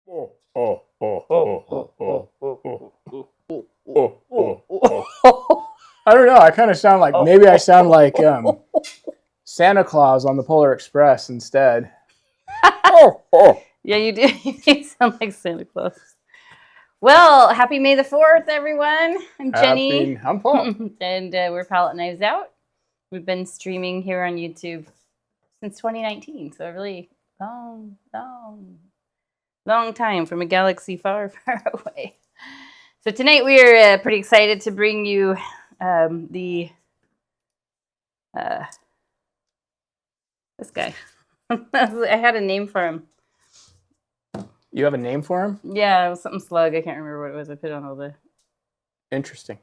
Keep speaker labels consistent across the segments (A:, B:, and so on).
A: Oh, oh, oh, oh, oh, oh, oh, oh, oh, oh. I don't know. I kind of sound like, maybe I sound like Santa Claus on the Polar Express instead. Oh, oh.
B: Yeah, you do. You sound like Santa Claus. Well, happy May the 4th, everyone. I'm Jenny.
A: I'm Paul.
B: And we're Palette Knives Out. We've been streaming here on YouTube since 2019. So a really long time from a galaxy far, far away. So tonight we are pretty excited to bring you this guy. I had a name for him.
A: You have a name for him?
B: Yeah, it was something slug. I can't remember what it was. I put on all the...
A: Interesting.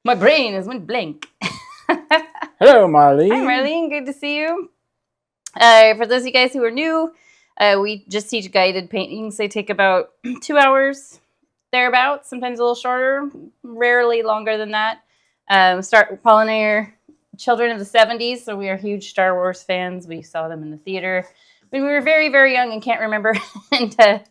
B: My brain is went blank.
A: Hello, Marlene.
B: Hi, Marlene. Good to see you. For those of you guys who are new, we just teach guided paintings. They take about 2 hours, thereabouts, sometimes a little shorter, rarely longer than that. Paul and I are children of the 70s, so we are huge Star Wars fans. We saw them in the theater when we were very, very young and can't remember. And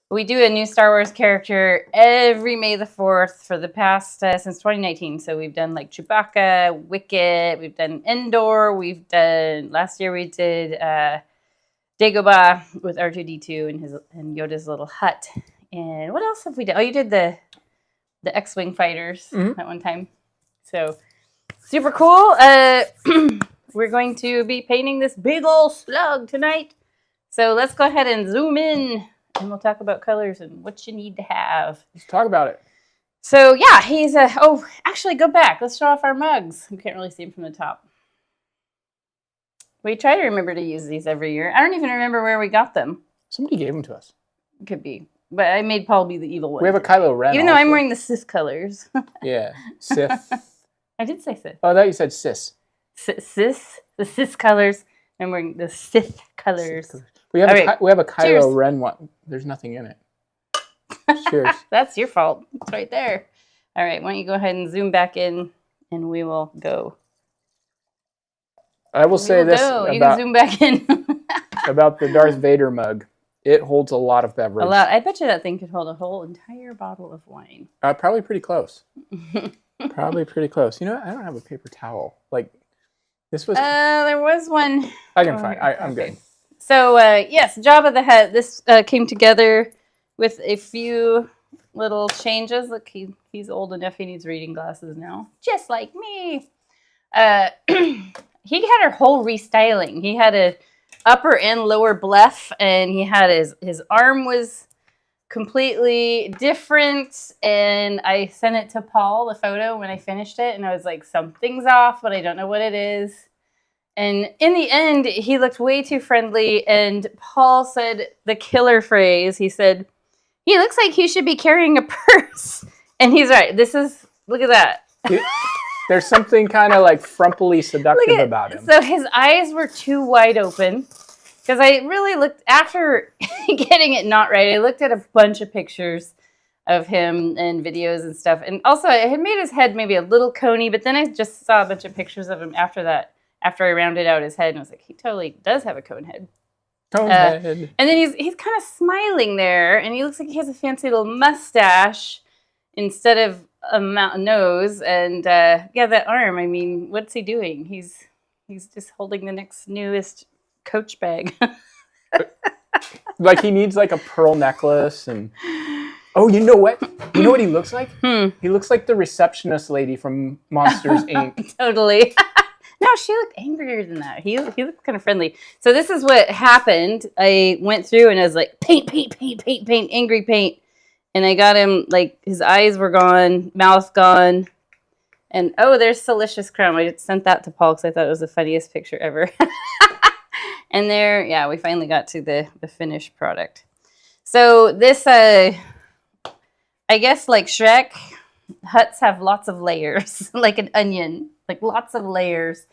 B: we do a new Star Wars character every May the 4th for the past, since 2019. So we've done like Chewbacca, Wicket, we've done Endor, last year we did Dagobah with R2-D2 and Yoda's little hut. And what else have we done? Oh, you did the X-Wing fighters at one time. So super cool. We're going to be painting this big old slug tonight. So let's go ahead and zoom in. And we'll talk about colors and what you need to have.
A: Let's talk about it.
B: So yeah, he's actually go back. Let's show off our mugs. We can't really see them from the top. We try to remember to use these every year. I don't even remember where we got them.
A: Somebody gave them to us.
B: Could be. But I made Paul be the evil one.
A: We have a Kylo Ren.
B: Even though I'm wearing the Sith colors.
A: Yeah. Sith.
B: I did say Sith.
A: Oh, I thought you said sis.
B: Sis? The Sith colors. I'm wearing the Sith colors.
A: We have a Kylo Ren one. There's nothing in it. Cheers.
B: That's your fault. It's right there. All right, why don't you go ahead and zoom back in, and we will go.
A: I will say this
B: you can zoom back in.
A: about the Darth Vader mug. It holds a lot of beverage.
B: A lot. I bet you that thing could hold a whole entire bottle of wine.
A: Probably pretty close. Probably pretty close. You know what? I don't have a paper towel. Like, this was...
B: there was one.
A: I can find it. I'm good.
B: So, yes, Jabba the Hutt. This came together with a few little changes. Look, he's old enough. He needs reading glasses now. Just like me. He had a whole restyling. He had a upper and lower bluff, and he had his arm was completely different. And I sent it to Paul, the photo, when I finished it. And I was like, something's off, but I don't know what it is. And in the end, he looked way too friendly, and Paul said the killer phrase. He said, he looks like he should be carrying a purse. And he's right. Look at that.
A: There's something kind of like frumpily seductive about him.
B: So his eyes were too wide open, because I really looked, after getting it not right, I looked at a bunch of pictures of him and videos and stuff. And also, I had made his head maybe a little coney, but then I just saw a bunch of pictures of him after that. After I rounded out his head, and I was like, he totally does have a cone head.
A: Cone head.
B: And then he's kind of smiling there, and he looks like he has a fancy little mustache instead of a mountain nose. And yeah, that arm. I mean, what's he doing? He's just holding the next newest Coach bag.
A: Like he needs like a pearl necklace and. Oh, you know what? You know what he looks like? He looks like the receptionist lady from Monsters Inc.
B: Totally. No, she looked angrier than that. He looked kind of friendly. So this is what happened. I went through and I was like, paint, angry paint. And I got him, like, his eyes were gone, mouth gone. And, oh, there's Delicious Crumb. I just sent that to Paul because I thought it was the funniest picture ever. And there, yeah, we finally got to the finished product. So this, I guess, like Shrek, huts have lots of layers, like an onion. Like lots of layers,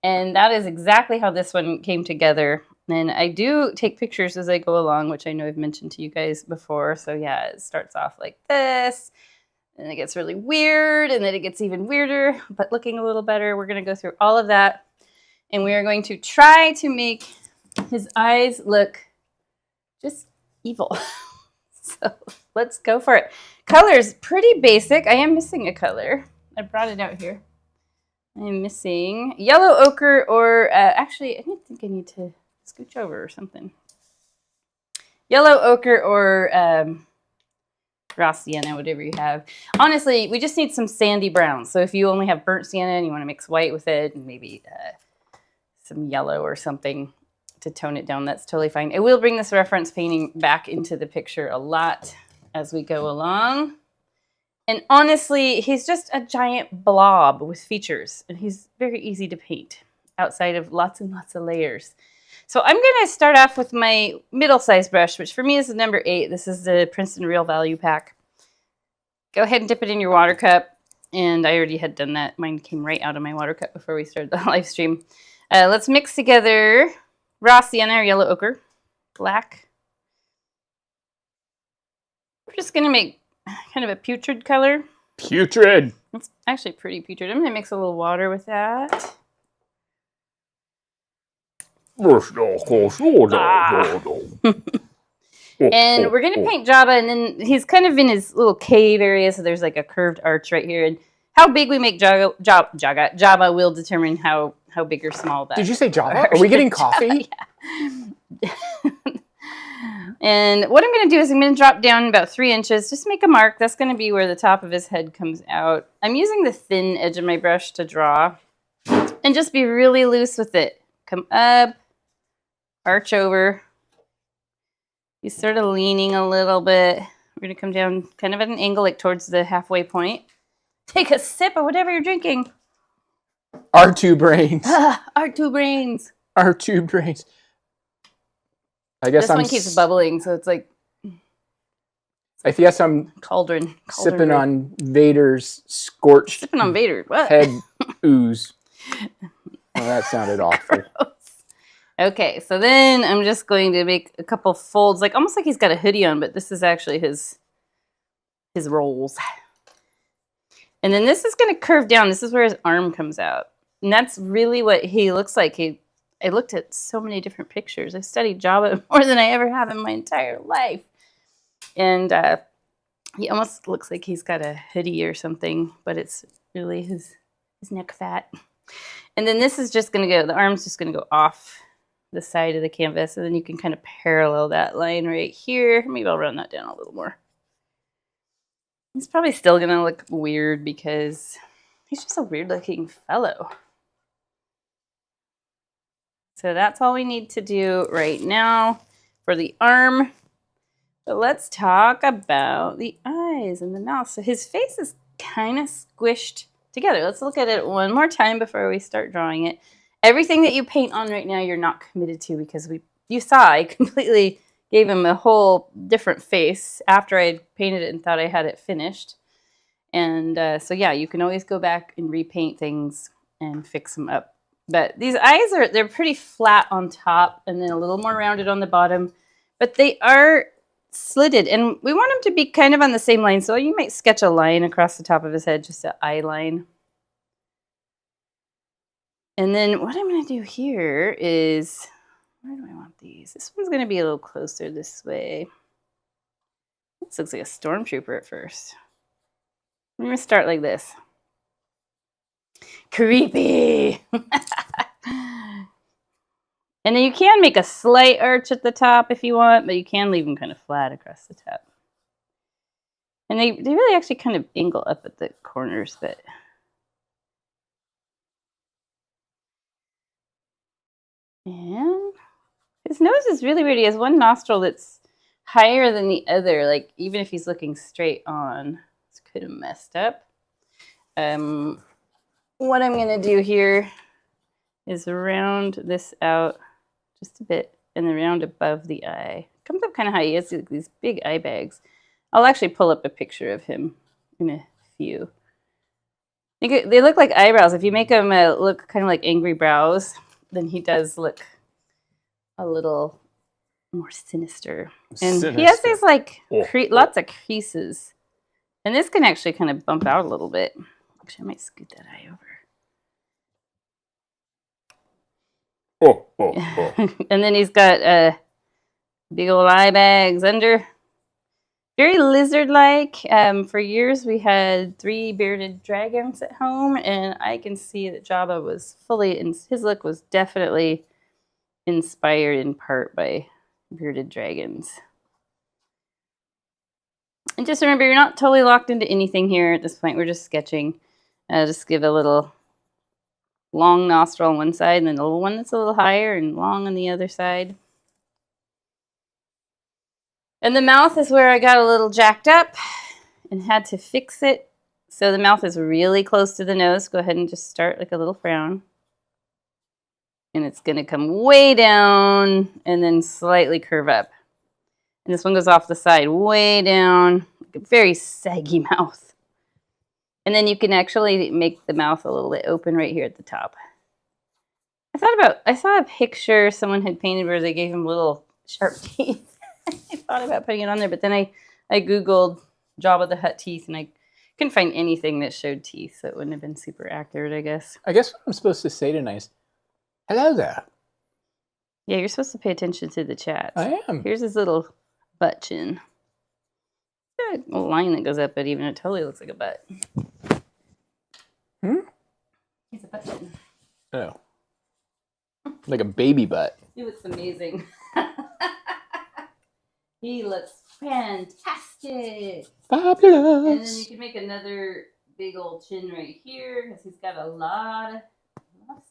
B: and that is exactly how this one came together. And I do take pictures as I go along, which I know I've mentioned to you guys before. So yeah, it starts off like this, and it gets really weird, and then it gets even weirder, but looking a little better. We're going to go through all of that, and we are going to try to make his eyes look just evil. So let's go for it. Color's pretty basic. I am missing a color. I brought it out here. I'm missing yellow ochre or actually, I don't think I need to scooch over or something. Yellow ochre or raw sienna, whatever you have. Honestly, we just need some sandy brown. So if you only have burnt sienna and you want to mix white with it and maybe some yellow or something to tone it down, that's totally fine. I will bring this reference painting back into the picture a lot as we go along. And honestly, he's just a giant blob with features, and he's very easy to paint outside of lots and lots of layers. So I'm going to start off with my middle-sized brush, which for me is the number 8. This is the Princeton Real Value Pack. Go ahead and dip it in your water cup, and I already had done that. Mine came right out of my water cup before we started the live stream. Let's mix together raw sienna or yellow ochre, black. We're just going to make kind of a putrid color.
A: Putrid.
B: It's actually pretty putrid. I'm going to mix a little water with that. And we're going to paint Jabba, and then he's kind of in his little cave area, so there's like a curved arch right here. And how big we make Jabba will determine how big or small that.
A: Did you say Jabba? Are we getting coffee?
B: Yeah. And what I'm going to do is I'm going to drop down about 3 inches. Just make a mark. That's going to be where the top of his head comes out. I'm using the thin edge of my brush to draw. And just be really loose with it. Come up. Arch over. He's sort of leaning a little bit. We're going to come down kind of at an angle, like towards the halfway point. Take a sip of whatever you're drinking.
A: R2 brains.
B: R2 brains.
A: R2 brains. I guess
B: this one keeps bubbling, so it's like.
A: I guess I'm
B: cauldron
A: sipping on Vader's scorched.
B: Sipping on Vader. What?
A: Head ooze. Well, that sounded awful.
B: Okay, so then I'm just going to make a couple folds, like almost like he's got a hoodie on, but this is actually his rolls. And then this is going to curve down. This is where his arm comes out. And that's really what he looks like. I looked at so many different pictures. I've studied Jabba more than I ever have in my entire life. And he almost looks like he's got a hoodie or something, but it's really his neck fat. And then this is just going to go, the arm's just going to go off the side of the canvas, and then you can kind of parallel that line right here. Maybe I'll run that down a little more. He's probably still going to look weird because he's just a weird looking fellow. So that's all we need to do right now for the arm. But let's talk about the eyes and the mouth. So his face is kind of squished together. Let's look at it one more time before we start drawing it. Everything that you paint on right now, you're not committed to, because you saw I completely gave him a whole different face after I painted it and thought I had it finished. And so yeah, you can always go back and repaint things and fix them up. But these eyes they're pretty flat on top and then a little more rounded on the bottom, but they are slitted, and we want them to be kind of on the same line. So you might sketch a line across the top of his head, just an eye line. And then what I'm going to do here is, where do I want these? This one's going to be a little closer this way. This looks like a stormtrooper at first. I'm going to start like this. Creepy! And then you can make a slight arch at the top if you want, but you can leave them kind of flat across the top. And they really actually kind of angle up at the corners, but... And his nose is really weird. He has one nostril that's higher than the other, like even if he's looking straight on. It's kind of messed up. What I'm going to do here is round this out just a bit and then round above the eye. Comes up kind of high. He has these big eye bags. I'll actually pull up a picture of him in a few. They look like eyebrows. If you make them look kind of like angry brows, then he does look a little more sinister. And he has these like lots of creases. And this can actually kind of bump out a little bit. Actually, I might scoot that eye over. And then he's got big old eye bags under. Very lizard-like. For years, we had 3 bearded dragons at home, and I can see that Jabba was fully, his look was definitely inspired in part by bearded dragons. And just remember, you're not totally locked into anything here at this point. We're just sketching. Just give a little long nostril on one side, and then a little one that's a little higher and long on the other side. And the mouth is where I got a little jacked up and had to fix it. So the mouth is really close to the nose. Go ahead and just start like a little frown. And it's going to come way down and then slightly curve up. And this one goes off the side, way down, like a very saggy mouth. And then you can actually make the mouth a little bit open right here at the top. I saw a picture someone had painted where they gave him little sharp teeth. I thought about putting it on there, but then I Googled Jabba the Hutt teeth, and I couldn't find anything that showed teeth, so it wouldn't have been super accurate, I guess.
A: I guess what I'm supposed to say tonight is, hello there.
B: Yeah, you're supposed to pay attention to the chat.
A: I am.
B: Here's his little butt chin. Got a line that goes up it even. It totally looks like a butt. He's a butt chin.
A: Oh. Like a baby butt.
B: He looks amazing. He looks fantastic.
A: Fabulous.
B: And then you can make another big old chin right here because he's got a lot of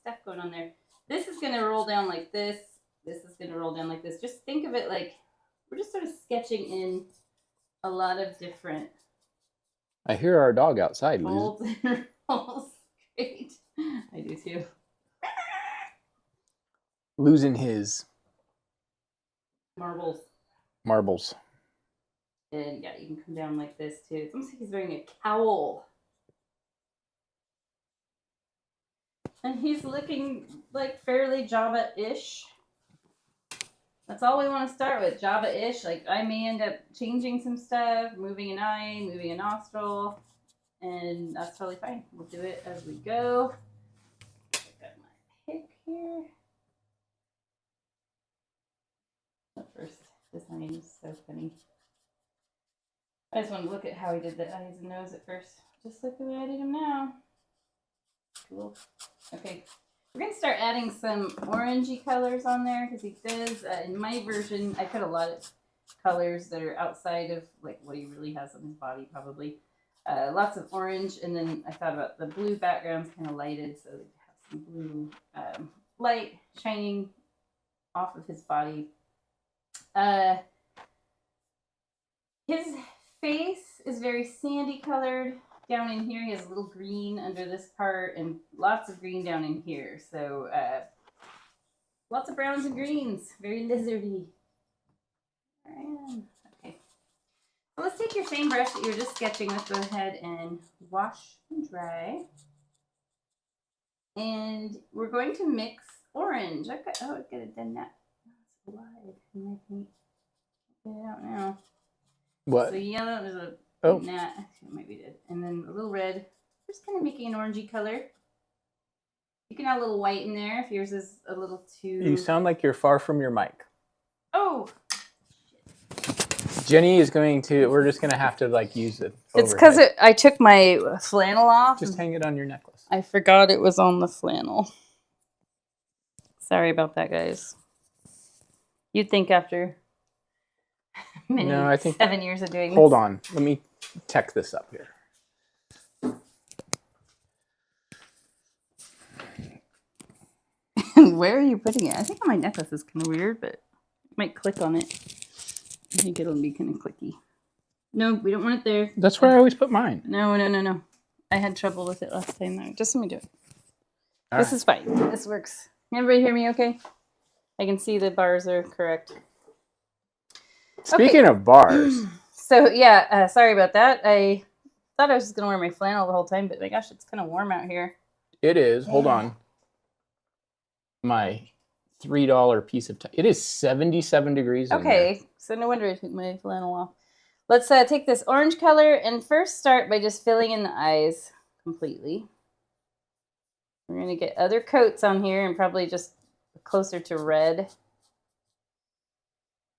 B: stuff going on there. This is going to roll down like this. This is going to roll down like this. Just think of it like we're just sort of sketching in a lot of different
A: I hear our dog outside.
B: folds and rolls. Great. I do too.
A: Losing his
B: Marbles. And yeah, you can come down like this too. It's almost like he's wearing a cowl. And he's looking like fairly Jabba-ish. That's all we want to start with, Jabba-ish. Like I may end up changing some stuff, moving an eye, moving a nostril, and that's totally fine. We'll do it as we go. I've got my pick here. The first design is so funny. I just want to look at how he did the eyes and nose at first. Just like the way I did him now. Cool. Okay. We're going to start adding some orangey colors on there because he does, in my version, I put a lot of colors that are outside of like what he really has on his body probably. Lots of orange, and then I thought about the blue background's kind of lighted, so we have some blue light shining off of his body. His face is very sandy colored. Down in here, he has a little green under this part and lots of green down in here. So lots of browns and greens. Very lizardy. Okay. So let's take your same brush that you were just sketching with. Go ahead and wash and dry. And we're going to mix orange. I've got it done that. That's blood in my paint. Get it out now.
A: What?
B: So yellow, there's a nah, actually it might be dead. And then a little red. Just kind of making an orangey color. You can add a little white in there if yours is a little too...
A: You sound like you're far from your mic.
B: Oh!
A: Jenny is going to... We're just going to have to like use it.
B: It's because I took my flannel off.
A: Just hang it on your necklace.
B: I forgot it was on the flannel. Sorry about that, guys. You'd think after
A: I think
B: 7 years of doing this.
A: Hold on. Let me tech this up here.
B: Where are you putting it? I think on my necklace is kind of weird, but I might click on it. I think it'll be kind of clicky. No, we don't want it there.
A: That's where I always put mine.
B: No. I had trouble with it last time. Though. Just let me do it.
A: All
B: This is fine. This works. Can everybody hear me okay? I can see the bars are correct.
A: Speaking of bars.
B: So, yeah, sorry about that. I thought I was just going to wear my flannel the whole time, but my gosh, it's kind of warm out here.
A: It is. Hold on. My $3 piece of... It is 77 degrees in
B: Okay, so no wonder I took my flannel off. Let's take this orange color and first start by just filling in the eyes completely. We're going to get other coats on here and probably just closer to red.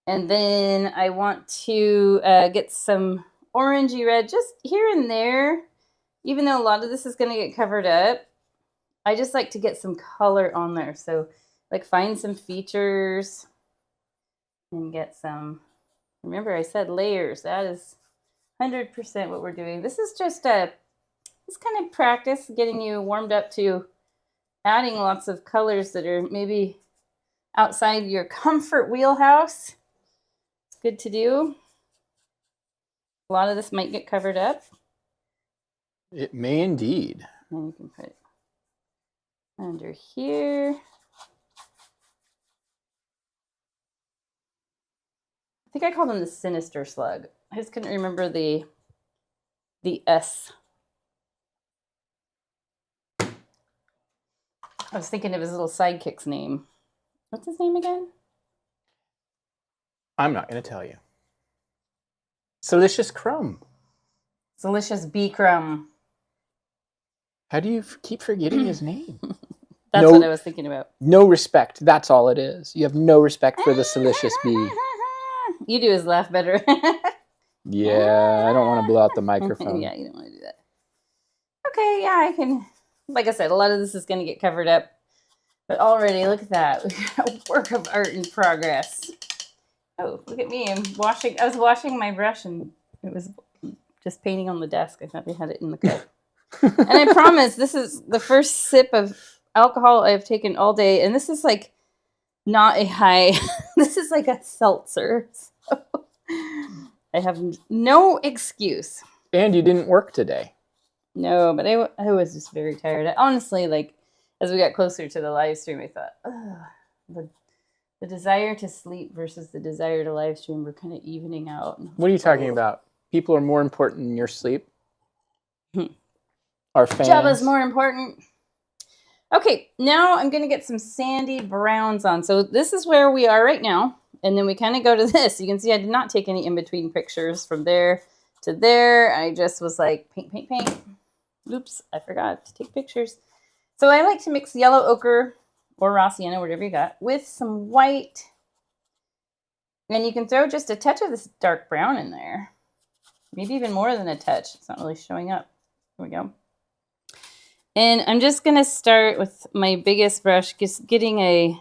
B: And then I want to get some orangey red just here and there. Even though a lot of this is going to get covered up, I just like to get some color on there. So like find some features and get some, remember I said layers. That is 100% what we're doing. This is just this kind of practice getting you warmed up to adding lots of colors that are maybe outside your comfort wheelhouse. It's good to do. A lot of this might get covered up.
A: It may indeed.
B: And you can put it under here. I think I called him the sinister slug. I just couldn't remember the S. I was thinking of his little sidekick's name. What's his name again?
A: I'm not going to tell you. Delicious Crumb.
B: Delicious Bee Crumb.
A: How do you keep forgetting his name?
B: That's what I was thinking about.
A: No respect. That's all it is. You have no respect for the Delicious Bee.
B: You do his laugh better.
A: Yeah, I don't want to blow out the microphone.
B: Yeah, you don't want to do that. Okay, yeah, I can. Like I said, a lot of this is going to get covered up. But already, look at that. We've got a work of art in progress. Oh, look at me. I was washing my brush and it was just painting on the desk. I thought we had it in the cup. And I promise, this is the first sip of alcohol I've taken all day. And this is like not a high. This is like a seltzer. So I have no excuse.
A: And you didn't work today.
B: No, but I was just very tired. Honestly, like, as we got closer to the live stream, I thought, the desire to sleep versus the desire to live stream were kind of evening out.
A: What are you talking about? People are more important than your sleep? Our fans?
B: Jabba's more important. Okay, now I'm going to get some sandy browns on. So this is where we are right now. And then we kind of go to this. You can see I did not take any in-between pictures from there to there. I just was like, paint, paint, paint. Oops, I forgot to take pictures. So I like to mix yellow ochre or raw sienna, whatever you got, with some white. And you can throw just a touch of this dark brown in there. Maybe even more than a touch. It's not really showing up. Here we go. And I'm just going to start with my biggest brush, just getting a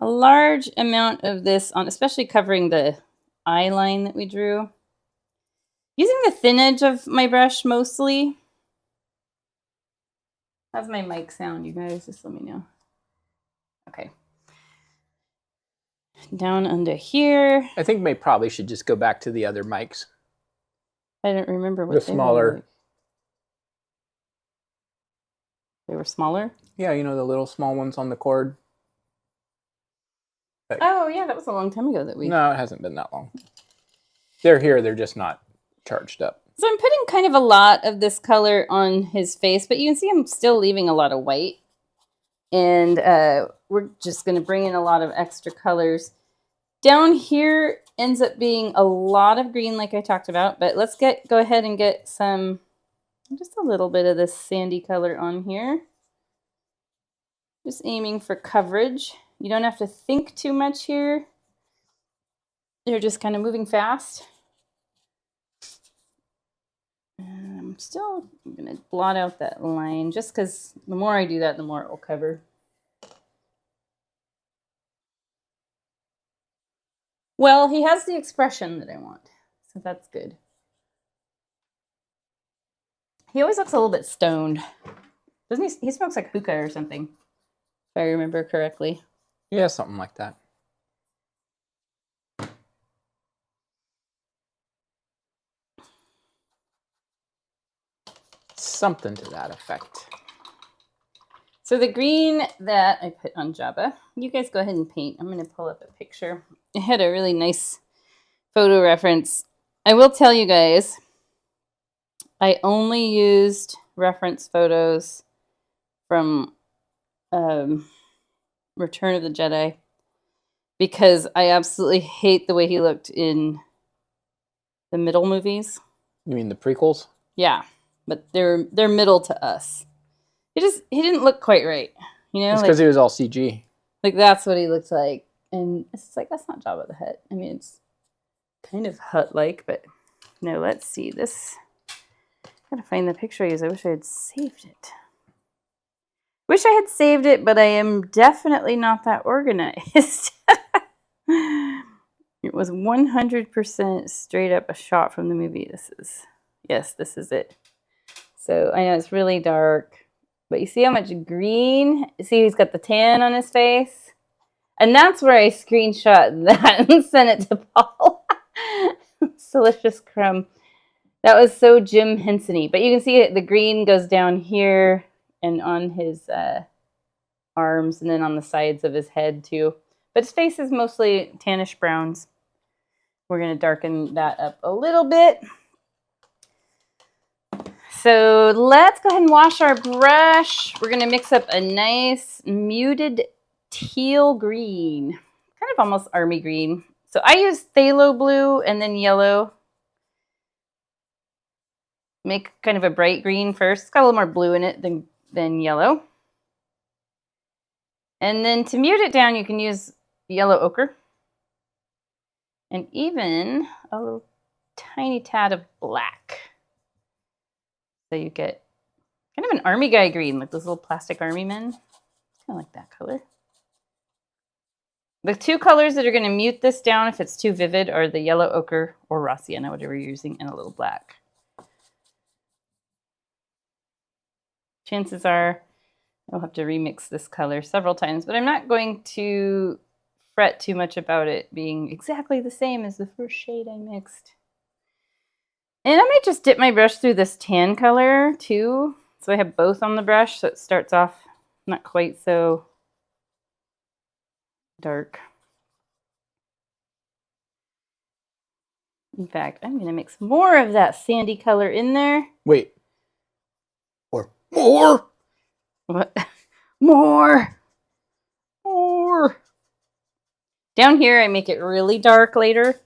B: large amount of this on, especially covering the eye line that we drew. Using the thin edge of my brush mostly. How's my mic sound, you guys? Just let me know. Okay. Down under here.
A: I think we probably should just go back to the other mics.
B: I don't remember what
A: the smaller.
B: Like. They were smaller?
A: Yeah, you know, the little small ones on the cord.
B: Oh, yeah, that was a long time ago that we...
A: No, it hasn't been that long. They're here, they're just not charged up.
B: So I'm putting kind of a lot of this color on his face, but you can see I'm still leaving a lot of white. And we're just going to bring in a lot of extra colors. Down here ends up being a lot of green like I talked about, but let's go ahead and get some, just a little bit of this sandy color on here. Just aiming for coverage. You don't have to think too much here. You're just kind of moving fast. And I'm still going to blot out that line just because the more I do that, the more it will cover. Well, he has the expression that I want, so that's good. He always looks a little bit stoned. Doesn't he? He smokes like hookah or something, if I remember correctly.
A: Yeah, something like that. Something to that effect.
B: So the green that I put on Jabba, you guys go ahead and paint. I'm going to pull up a picture. I had a really nice photo reference. I will tell you guys, I only used reference photos from Return of the Jedi because I absolutely hate the way he looked in the middle movies.
A: You mean the prequels?
B: Yeah, but they're middle to us. He didn't look quite right, you know.
A: It's because he was all CG.
B: Like that's what he looked like, And it's like, that's not Jabba the Hutt. I mean, it's kind of Hutt-like, but no, let's see. This, I gotta find the picture I used. I wish I had saved it. Wish I had saved it, but I am definitely not that organized. It was 100% straight up a shot from the movie. This is it. So I know it's really dark, but you see how much green? See, he's got the tan on his face? And that's where I screenshot that and sent it to Paul. Delicious crumb. That was so Jim Henson-y. But you can see the green goes down here and on his arms and then on the sides of his head too. But his face is mostly tannish browns. We're going to darken that up a little bit. So let's go ahead and wash our brush. We're going to mix up a nice muted teal green. Kind of almost army green. So I use phthalo blue and then yellow. Make kind of a bright green first. It's got a little more blue in it than yellow. And then to mute it down, you can use yellow ochre. And even a little tiny tad of black. So you get kind of an army guy green, like those little plastic army men. Kind of like that color. The two colors that are going to mute this down if it's too vivid are the yellow ochre or raw sienna, whatever you're using, and a little black. Chances are I'll have to remix this color several times, but I'm not going to fret too much about it being exactly the same as the first shade I mixed. And I might just dip my brush through this tan color too. So I have both on the brush, so it starts off not quite so dark. In fact, I'm going to mix more of that sandy color in there.
A: Wait. Or more?
B: What? More. Down here, I make it really dark later.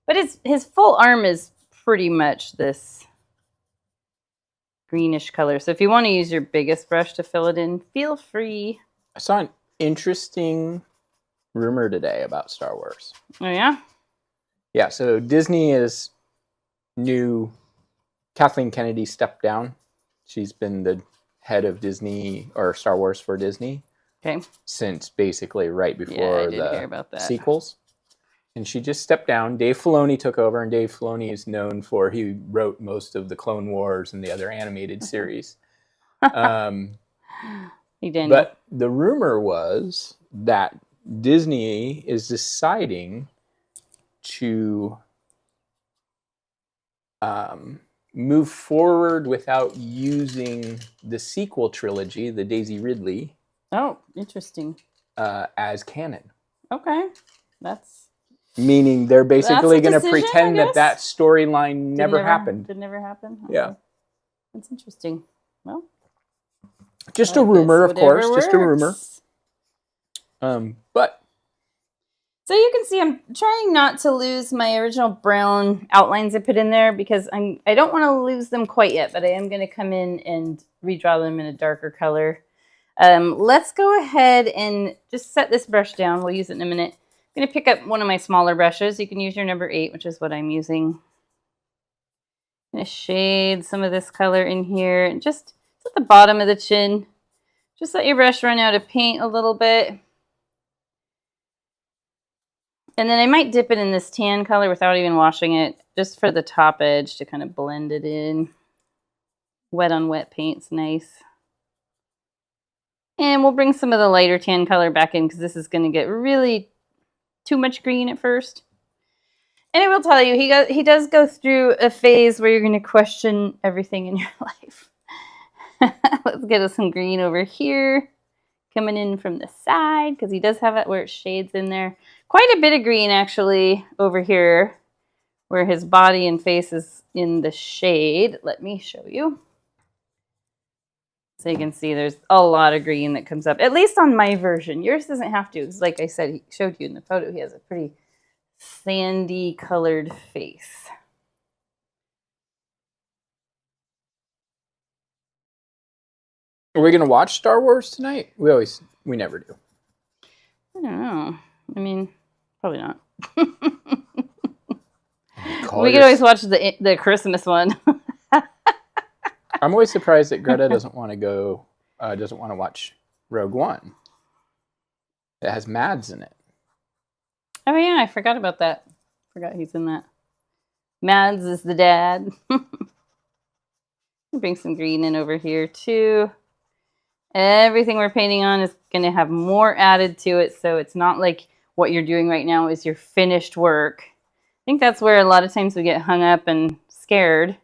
B: But his full arm is pretty much this greenish color. So if you want to use your biggest brush to fill it in, feel free.
A: I saw an interesting rumor today about Star Wars.
B: Oh, yeah?
A: Yeah, so Disney is new. Kathleen Kennedy stepped down. She's been the head of Disney or Star Wars for Disney.
B: Okay.
A: Since basically right before the sequels. And she just stepped down. Dave Filoni took over, and Dave Filoni is known for, he wrote most of the Clone Wars and the other animated series.
B: Hey, Daniel.
A: But the rumor was that Disney is deciding to move forward without using the sequel trilogy, the Daisy Ridley.
B: Oh, interesting.
A: As canon.
B: Okay.
A: Meaning they're basically going to pretend that storyline never happened.
B: Did never happen? Okay.
A: Yeah.
B: That's interesting. Well.
A: Just a rumor, of course. Just a rumor. But.
B: So you can see I'm trying not to lose my original brown outlines I put in there because I don't want to lose them quite yet, but I am going to come in and redraw them in a darker color. Let's go ahead and just set this brush down. We'll use it in a minute. I'm going to pick up one of my smaller brushes. You can use your number 8, which is what I'm using. I'm going to shade some of this color in here. And just at the bottom of the chin. Just let your brush run out of paint a little bit. And then I might dip it in this tan color without even washing it, just for the top edge to kind of blend it in. Wet on wet paint's nice. And we'll bring some of the lighter tan color back in because this is going to get really too much green at first. And I will tell you, he does go through a phase where you're going to question everything in your life. Let's get us some green over here. Coming in from the side because he does have it where it shades in there. Quite a bit of green actually over here where his body and face is in the shade. Let me show you. So you can see there's a lot of green that comes up, at least on my version. Yours doesn't have to. It's like I said, he showed you in the photo, he has a pretty sandy colored face.
A: Are we going to watch Star Wars tonight? We never do.
B: I don't know. I mean, probably not.
A: Call
B: We could always watch the Christmas one.
A: I'm always surprised that Greta doesn't want to go, doesn't want to watch Rogue One. It has Mads in it.
B: Oh yeah, I forgot about that. Forgot he's in that. Mads is the dad. Bring some green in over here too. Everything we're painting on is going to have more added to it, so it's not like what you're doing right now is your finished work. I think that's where a lot of times we get hung up and scared.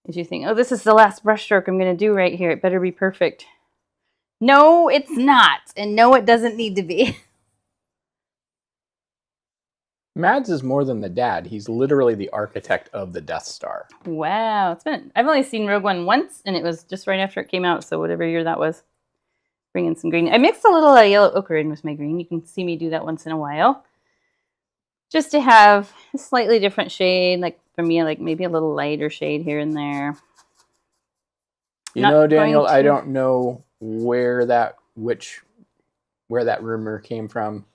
B: Is you think, oh, this is the last brushstroke I'm going to do right here. It better be perfect. No, it's not. And no, it doesn't need to be.
A: Mads is more than the dad. He's literally the architect of the Death Star.
B: Wow. I've only seen Rogue One once, and it was just right after it came out, so whatever year that was. Bring in some green. I mixed a little yellow ochre in with my green. You can see me do that once in a while. Just to have a slightly different shade, like for me, like maybe a little lighter shade here and there.
A: You know, Daniel, I don't know where that rumor came from.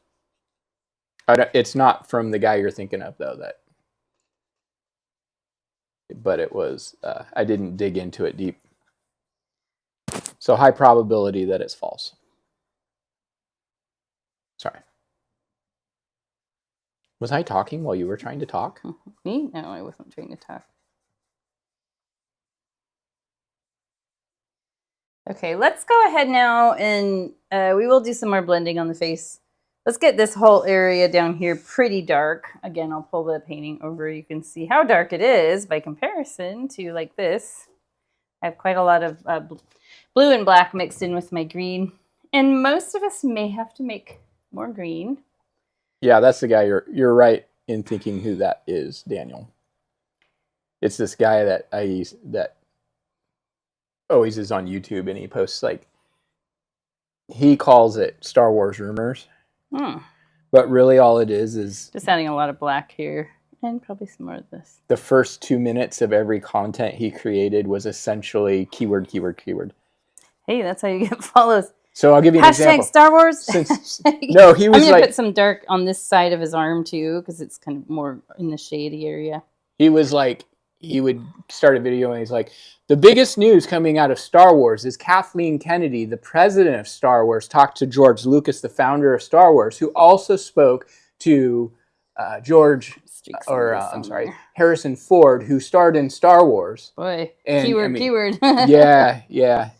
A: It's not from the guy you're thinking of, though. But it was. I didn't dig into it deep. So high probability that it's false. Sorry. Was I talking while you were trying to talk?
B: Me? No, I wasn't trying to talk. Okay, let's go ahead now and we will do some more blending on the face. Let's get this whole area down here pretty dark. Again, I'll pull the painting over. You can see how dark it is by comparison to like this. I have quite a lot of blue and black mixed in with my green. And most of us may have to make more green.
A: Yeah, that's the guy. You're right in thinking who that is, Daniel. It's this guy that always is on YouTube, and he posts like, he calls it Star Wars rumors. But really all it is
B: just adding a lot of black here and probably some more of this.
A: The first 2 minutes of every content he created was essentially keyword, keyword, keyword.
B: Hey, that's how you get follows.
A: So I'll give you an example.
B: Hashtag Star Wars.
A: No, he was
B: I'm going to put some dark on this side of his arm too, because it's kind of more in the shady area.
A: He was like, he would start a video and he's like, the biggest news coming out of Star Wars is Kathleen Kennedy, the president of Star Wars, talked to George Lucas, the founder of Star Wars, who also spoke to Harrison Ford, who starred in Star Wars.
B: Boy, and, keyword.
A: Yeah.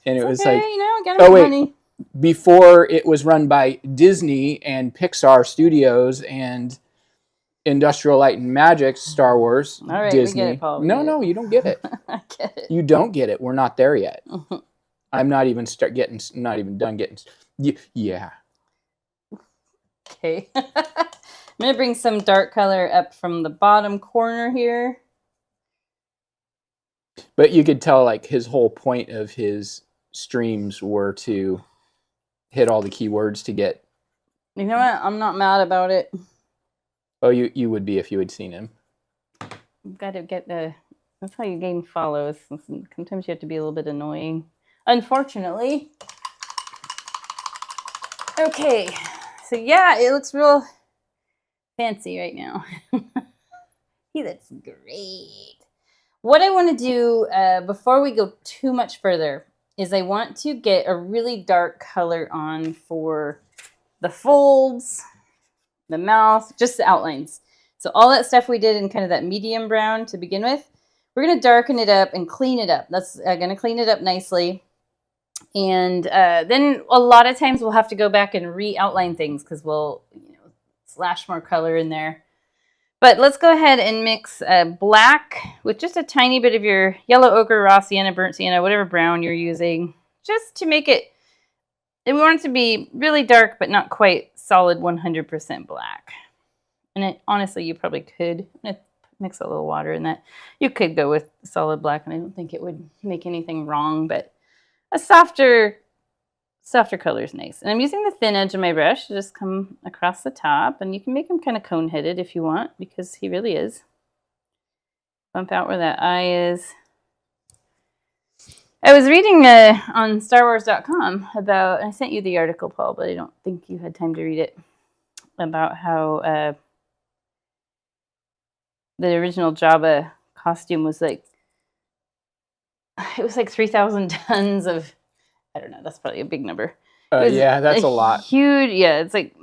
A: And it was
B: okay,
A: like,
B: you know, gotta make money.
A: Before it was run by Disney and Pixar Studios and Industrial Light and Magic, Star Wars,
B: all right,
A: Disney.
B: We get it, Paul.
A: No, you don't get it.
B: I get it.
A: You don't get it. We're not there yet. I'm not even done getting. Yeah.
B: Okay. I'm gonna bring some dark color up from the bottom corner here.
A: But you could tell, like, his whole point of his streams were to hit all the keywords to get.
B: You know what? I'm not mad about it.
A: Oh, you would be if you had seen him.
B: You've got to get the... That's how you gain follows. Sometimes you have to be a little bit annoying. Unfortunately. Okay. So yeah, it looks real fancy right now. He looks great. What I want to do before we go too much further is I want to get a really dark color on for the folds, the mouth, just the outlines. So all that stuff we did in kind of that medium brown to begin with, we're going to darken it up and clean it up. That's going to clean it up nicely. And then a lot of times we'll have to go back and re-outline things because we'll slash more color in there. But let's go ahead and mix black with just a tiny bit of your yellow ochre, raw sienna, burnt sienna, whatever brown you're using, just to make it, and we want it to be really dark, but not quite solid 100% black. And honestly, you probably could mix a little water in that. You could go with solid black, and I don't think it would make anything wrong, but a softer color is nice. And I'm using the thin edge of my brush to just come across the top, and you can make him kind of cone-headed if you want, because he really is. Bump out where that eye is. I was reading on StarWars.com about, and I sent you the article, Paul, but I don't think you had time to read it, about how the original Jabba costume was like, it was like 3,000 tons of, I don't know, that's probably a big number.
A: Yeah, that's a lot.
B: Huge, yeah, it's like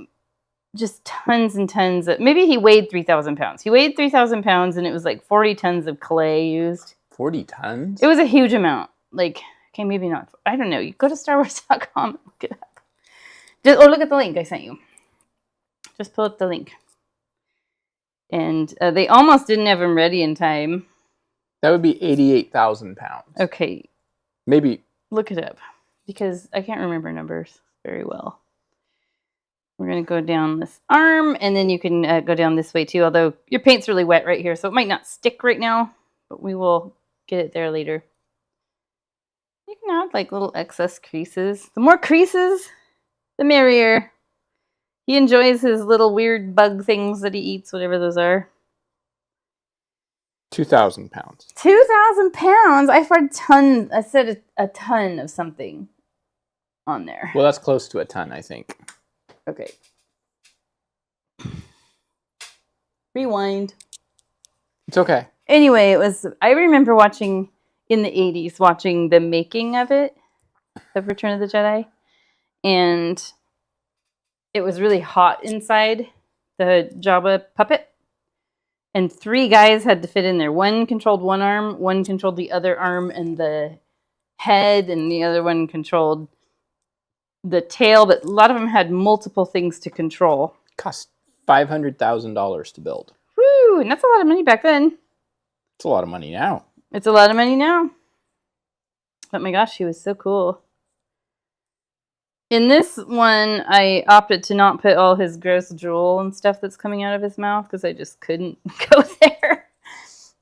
B: just tons and tons of, maybe he weighed 3,000 pounds. He weighed 3,000 pounds and it was like 40 tons of clay used.
A: 40 tons?
B: It was a huge amount. Like, okay, maybe not. I don't know. You go to StarWars.com and look it up. Look at the link I sent you. Just pull up the link. And they almost didn't have him ready in time.
A: That would be 88,000 pounds.
B: Okay.
A: Maybe.
B: Look it up. Because I can't remember numbers very well. We're going to go down this arm, and then you can go down this way too, although your paint's really wet right here, so it might not stick right now, but we will get it there later. You can add like little excess creases. The more creases, the merrier. He enjoys his little weird bug things that he eats, whatever those are.
A: 2,000 pounds.
B: 2,000 pounds? I heard ton. I said a ton of something on there.
A: Well, that's close to a ton, I think.
B: Okay. Rewind.
A: It's okay.
B: Anyway, I remember watching in the 80s, watching the making of it, of Return of the Jedi. And it was really hot inside the Jabba puppet. And 3 guys had to fit in there. One controlled one arm, one controlled the other arm and the head, and the other one controlled the tail. But a lot of them had multiple things to control.
A: Cost $500,000 to build.
B: Woo! And that's a lot of money back then.
A: It's a lot of money now.
B: It's a lot of money now. But my gosh, he was so cool. In this one, I opted to not put all his gross drool and stuff that's coming out of his mouth because I just couldn't go there.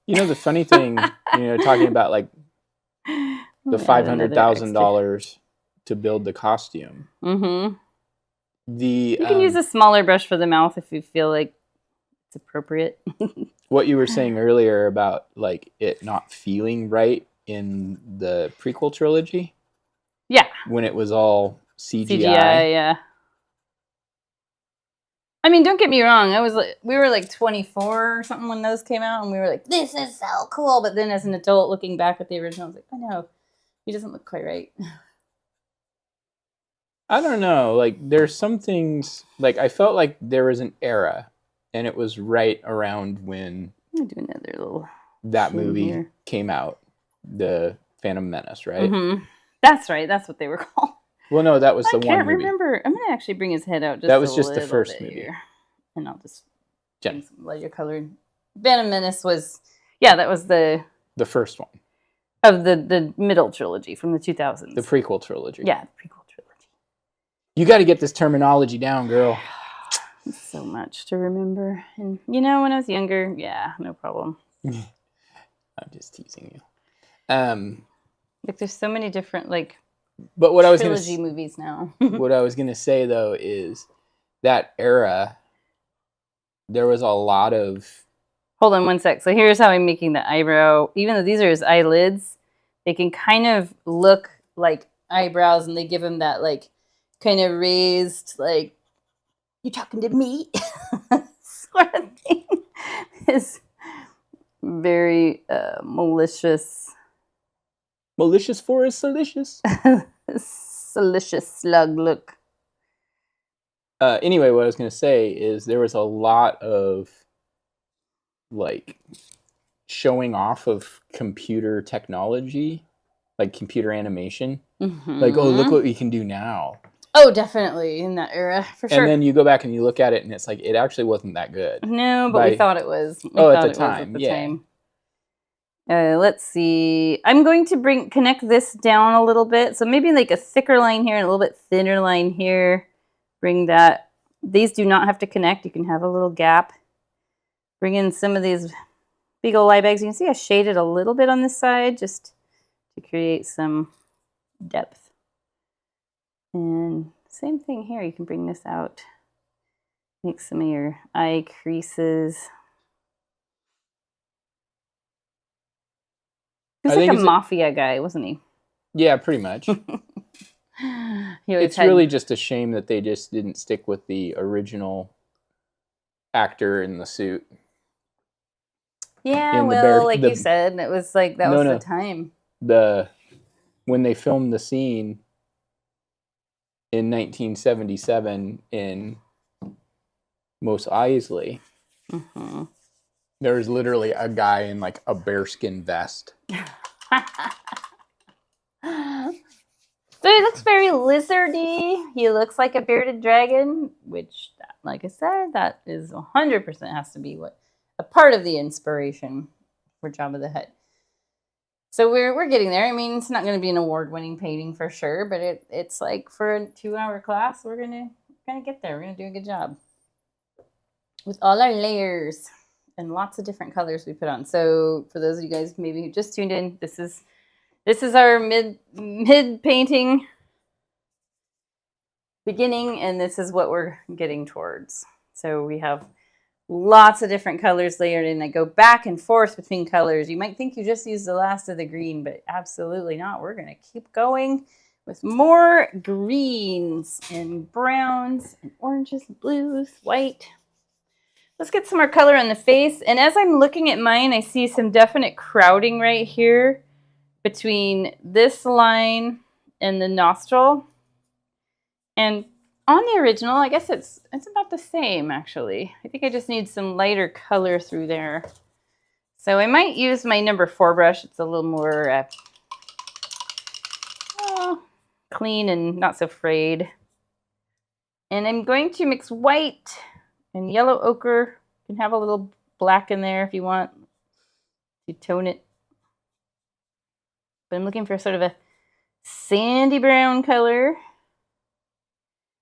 A: You know, the funny thing, talking about like the $500,000 to build the costume.
B: Mm-hmm.
A: You
B: can use a smaller brush for the mouth if you feel like it's appropriate.
A: What you were saying earlier about like it not feeling right in the prequel trilogy.
B: Yeah.
A: When it was all CGI,
B: yeah. I mean, don't get me wrong. We were like 24 or something when those came out, and we were like, "This is so cool." But then, as an adult, looking back at the original, I was like, "I know, he doesn't look quite right."
A: I don't know. Like, there's some things. Like, I felt like there was an era, and it was right around when
B: I'm gonna do another little
A: that movie came out, the Phantom Menace, right?
B: Mm-hmm. That's right. That's what they were called.
A: Well, no, that was the one movie. I can't
B: remember. I'm going to actually bring his head out just
A: that was just the first movie.
B: Here. And I'll just bring some lighter color. Phantom Menace was, that was the
A: first one.
B: Of the middle trilogy from the 2000s.
A: The prequel trilogy.
B: Yeah, the prequel trilogy.
A: You got to get this terminology down, girl.
B: So much to remember. And, when I was younger, no problem.
A: I'm just teasing you.
B: Like, there's so many different,
A: but what I was
B: trilogy movies now.
A: What I was going to say, though, is that era, there was a lot of...
B: Hold on one sec. So here's how I'm making the eyebrow. Even though these are his eyelids, they can kind of look like eyebrows, and they give him that, kind of raised, you talking to me? sort of thing. It's very malicious.
A: Malicious for is delicious.
B: Delicious slug look.
A: Anyway, what I was going to say is there was a lot of showing off of computer technology, like computer animation.
B: Mm-hmm.
A: Like, oh, look what we can do now.
B: Oh, definitely in that era, for sure.
A: And then you go back and you look at it, and it's like it actually wasn't that good.
B: No, but we thought it was.
A: At the time.
B: Let's see. I'm going to connect this down a little bit. So maybe a thicker line here and a little bit thinner line here. Bring that. These do not have to connect. You can have a little gap. Bring in some of these big old eye bags. You can see I shaded a little bit on this side just to create some depth. And same thing here. You can bring this out. Make some of your eye creases. He was like a mafia guy, wasn't he?
A: Yeah, pretty much. It's really just a shame that they just didn't stick with the original actor in the suit.
B: Yeah,
A: In the
B: well,
A: bear,
B: like you said, it was like that was the time.
A: When they filmed the scene in 1977 in Mos Eisley, there was literally a guy in like a bearskin vest.
B: So he looks very lizardy. He looks like a bearded dragon, which, like I said, that is 100% has to be what a part of the inspiration for Jabba the Hutt. So we're getting there. I mean, it's not going to be an award-winning painting for sure, but it's like for a 2-hour class, we're gonna get there. We're gonna do a good job with all our layers and lots of different colors we put on. So for those of you guys maybe who just tuned in, this is our mid painting beginning, and this is what we're getting towards. So we have lots of different colors layered in that go back and forth between colors. You might think you just used the last of the green, but absolutely not. We're going to keep going with more greens and browns and oranges and blues, white. Let's get some more color on the face. And as I'm looking at mine, I see some definite crowding right here between this line and the nostril. And on the original, I guess it's about the same, actually. I think I just need some lighter color through there. So I might use my number 4 brush. It's a little more clean and not so frayed. And I'm going to mix white and yellow ochre. You can have a little black in there if you want to tone it. But I'm looking for sort of a sandy brown color.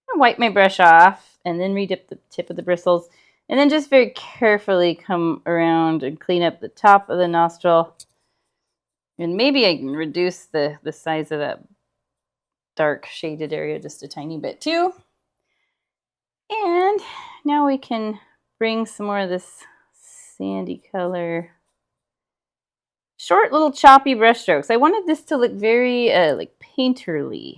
B: I'm gonna wipe my brush off and then redip the tip of the bristles. And then just very carefully come around and clean up the top of the nostril. And maybe I can reduce the size of that dark shaded area just a tiny bit too. And now we can bring some more of this sandy color. Short little choppy brush strokes. I wanted this to look very like painterly.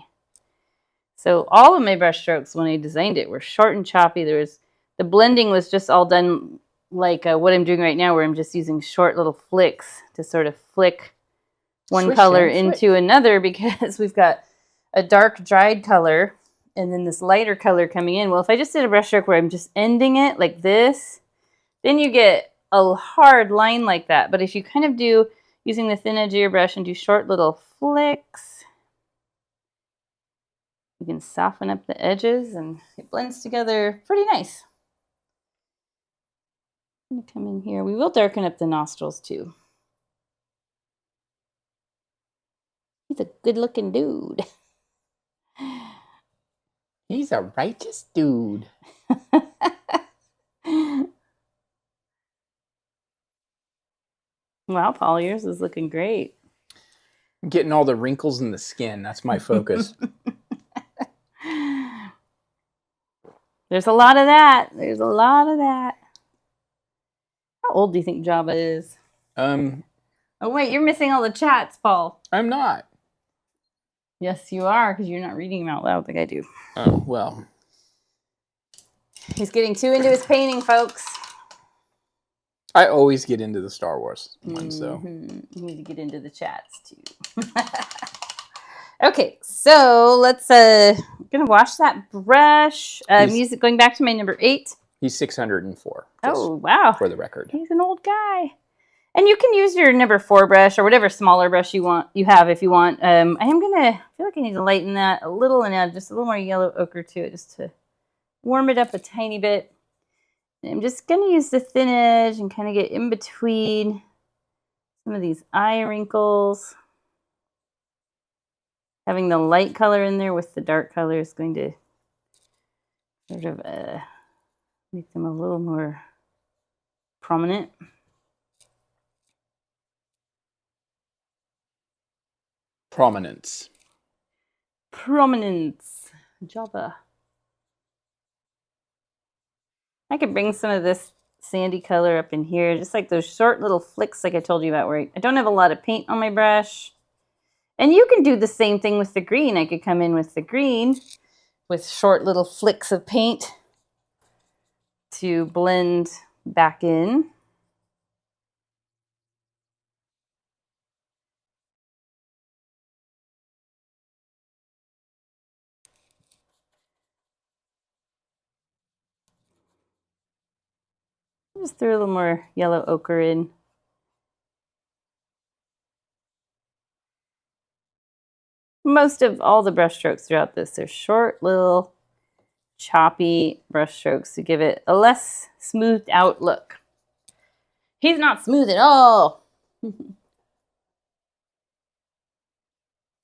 B: So all of my brush strokes when I designed it were short and choppy. The blending was just all done like what I'm doing right now, where I'm just using short little flicks to sort of flick one color into another, because we've got a dark dried color and then this lighter color coming in. Well, if I just did a brush stroke where I'm just ending it like this, then you get a hard line like that. But if you kind of do, using the thin edge of your brush and do short little flicks, you can soften up the edges and it blends together pretty nice. I'm gonna come in here. We will darken up the nostrils too. He's a good looking dude.
A: He's a righteous dude.
B: Wow, Paul, yours is looking great.
A: I'm getting all the wrinkles in the skin. That's my focus.
B: There's a lot of that. There's a lot of that. How old do you think Jabba is? Oh, wait, you're missing all the chats, Paul.
A: I'm not.
B: Yes, you are, because you're not reading them out loud like I do.
A: Oh, well.
B: He's getting too into his painting, folks.
A: I always get into the Star Wars ones, so.
B: You need to get into the chats, too. Okay, so let's, gonna wash that brush. Music, going back to my number 8.
A: He's 604.
B: Oh, wow.
A: For the record.
B: He's an old guy. And you can use your number 4 brush or whatever smaller brush you have if you want. I feel like I need to lighten that a little and add just a little more yellow ochre to it just to warm it up a tiny bit. And I'm just going to use the thin edge and kind of get in between some of these eye wrinkles. Having the light color in there with the dark color is going to sort of make them a little more prominent.
A: Prominence.
B: Jabba. I could bring some of this sandy color up in here, just like those short little flicks like I told you about, where I don't have a lot of paint on my brush. And you can do the same thing with the green. I could come in with the green with short little flicks of paint. to blend back in. Just threw a little more yellow ochre in. Most of all the brush strokes throughout this are short, little, choppy brush strokes to give it a less smoothed out look. He's not smooth at all.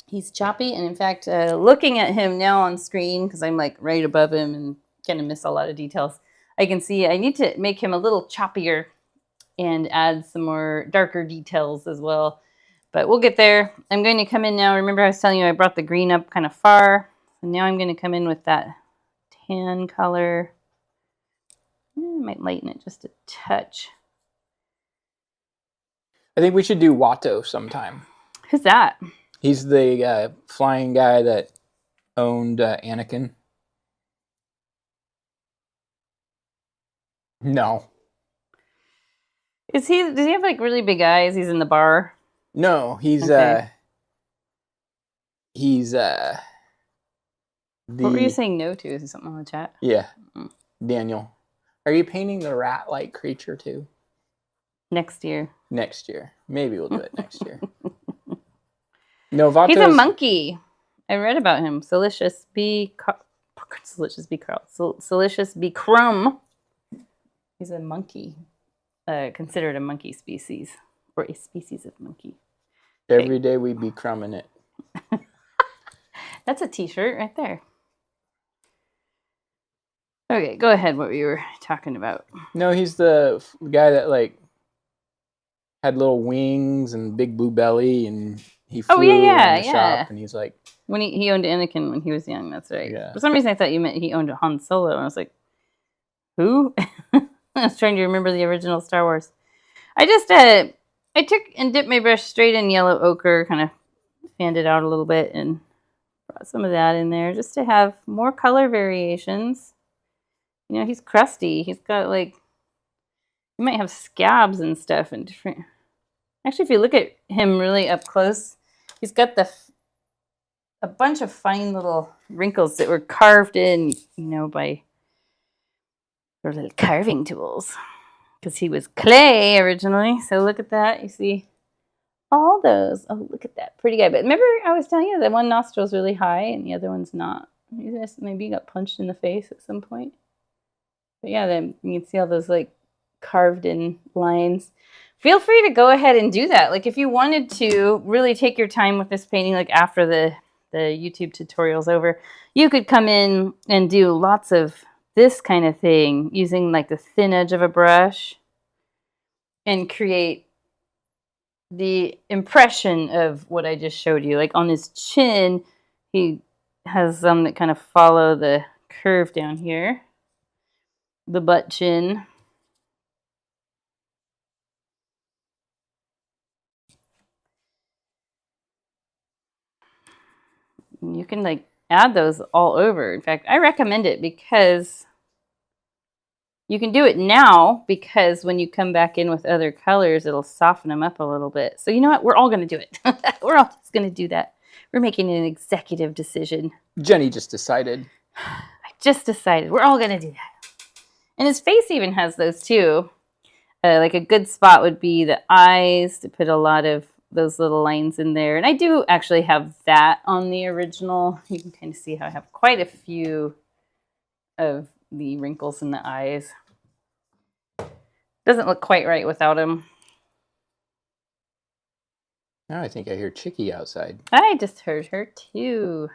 B: He's choppy, and in fact, looking at him now on screen, because I'm like right above him and kind of miss a lot of details, I can see I need to make him a little choppier and add some more darker details as well. But we'll get there. I'm going to come in now. Remember I was telling you I brought the green up kind of far. And now I'm going to come in with that tan color. I might lighten it just a touch.
A: I think we should do Watto sometime.
B: Who's that?
A: He's the flying guy that owned Anakin. No.
B: Does he have like really big eyes? He's in the bar.
A: No, he's
B: Okay.
A: What
B: were you saying no to? Is there something on the chat?
A: Yeah. Daniel. Are you painting the rat-like creature too?
B: Next year.
A: Next year. Maybe we'll do it next year. No, Vato's...
B: He's a monkey. I read about him. Silicious B. Crumb. He's a monkey. Considered a monkey species. Or a species of monkey.
A: Every day we be crumbing it.
B: That's a t-shirt right there. Okay, go ahead. What you were talking about?
A: No, he's the guy that like had little wings and big blue belly, and he flew around the shop, and he's like...
B: When he owned Anakin when he was young, that's right.
A: Yeah.
B: For some reason I thought you meant he owned a Han Solo, and I was like, who? I was trying to remember the original Star Wars. I just, I took and dipped my brush straight in yellow ochre, kind of fanned it out a little bit, and brought some of that in there just to have more color variations. You know, he's crusty. He's got like, he might have scabs and stuff and different. Actually, if you look at him really up close, he's got a bunch of fine little wrinkles that were carved in, you know, by their little carving tools. Because he was clay originally. So look at that. You see all those. Oh, look at that pretty guy. But remember I was telling you that one nostril's really high and the other one's not. Maybe he got punched in the face at some point. But yeah, then you can see all those like carved in lines. Feel free to go ahead and do that. Like if you wanted to really take your time with this painting, like after the YouTube tutorial's over, you could come in and do lots of this kind of thing using like the thin edge of a brush and create the impression of what I just showed you. Like on his chin, he has some that kind of follow the curve down here. The butt chin. You can like add those all over. In fact, I recommend it because you can do it now, because when you come back in with other colors, it'll soften them up a little bit. So you know what? We're all going to do it. We're all just going to do that. We're making an executive decision.
A: Jenny just decided.
B: I just decided. We're all going to do that. And his face even has those too. Like a good spot would be the eyes, to put a lot of those little lines in there. And I do actually have that on the original. You can kind of see how I have quite a few of the wrinkles in the eyes. Doesn't look quite right without him.
A: Now I think I hear Chicky outside.
B: I just heard her too.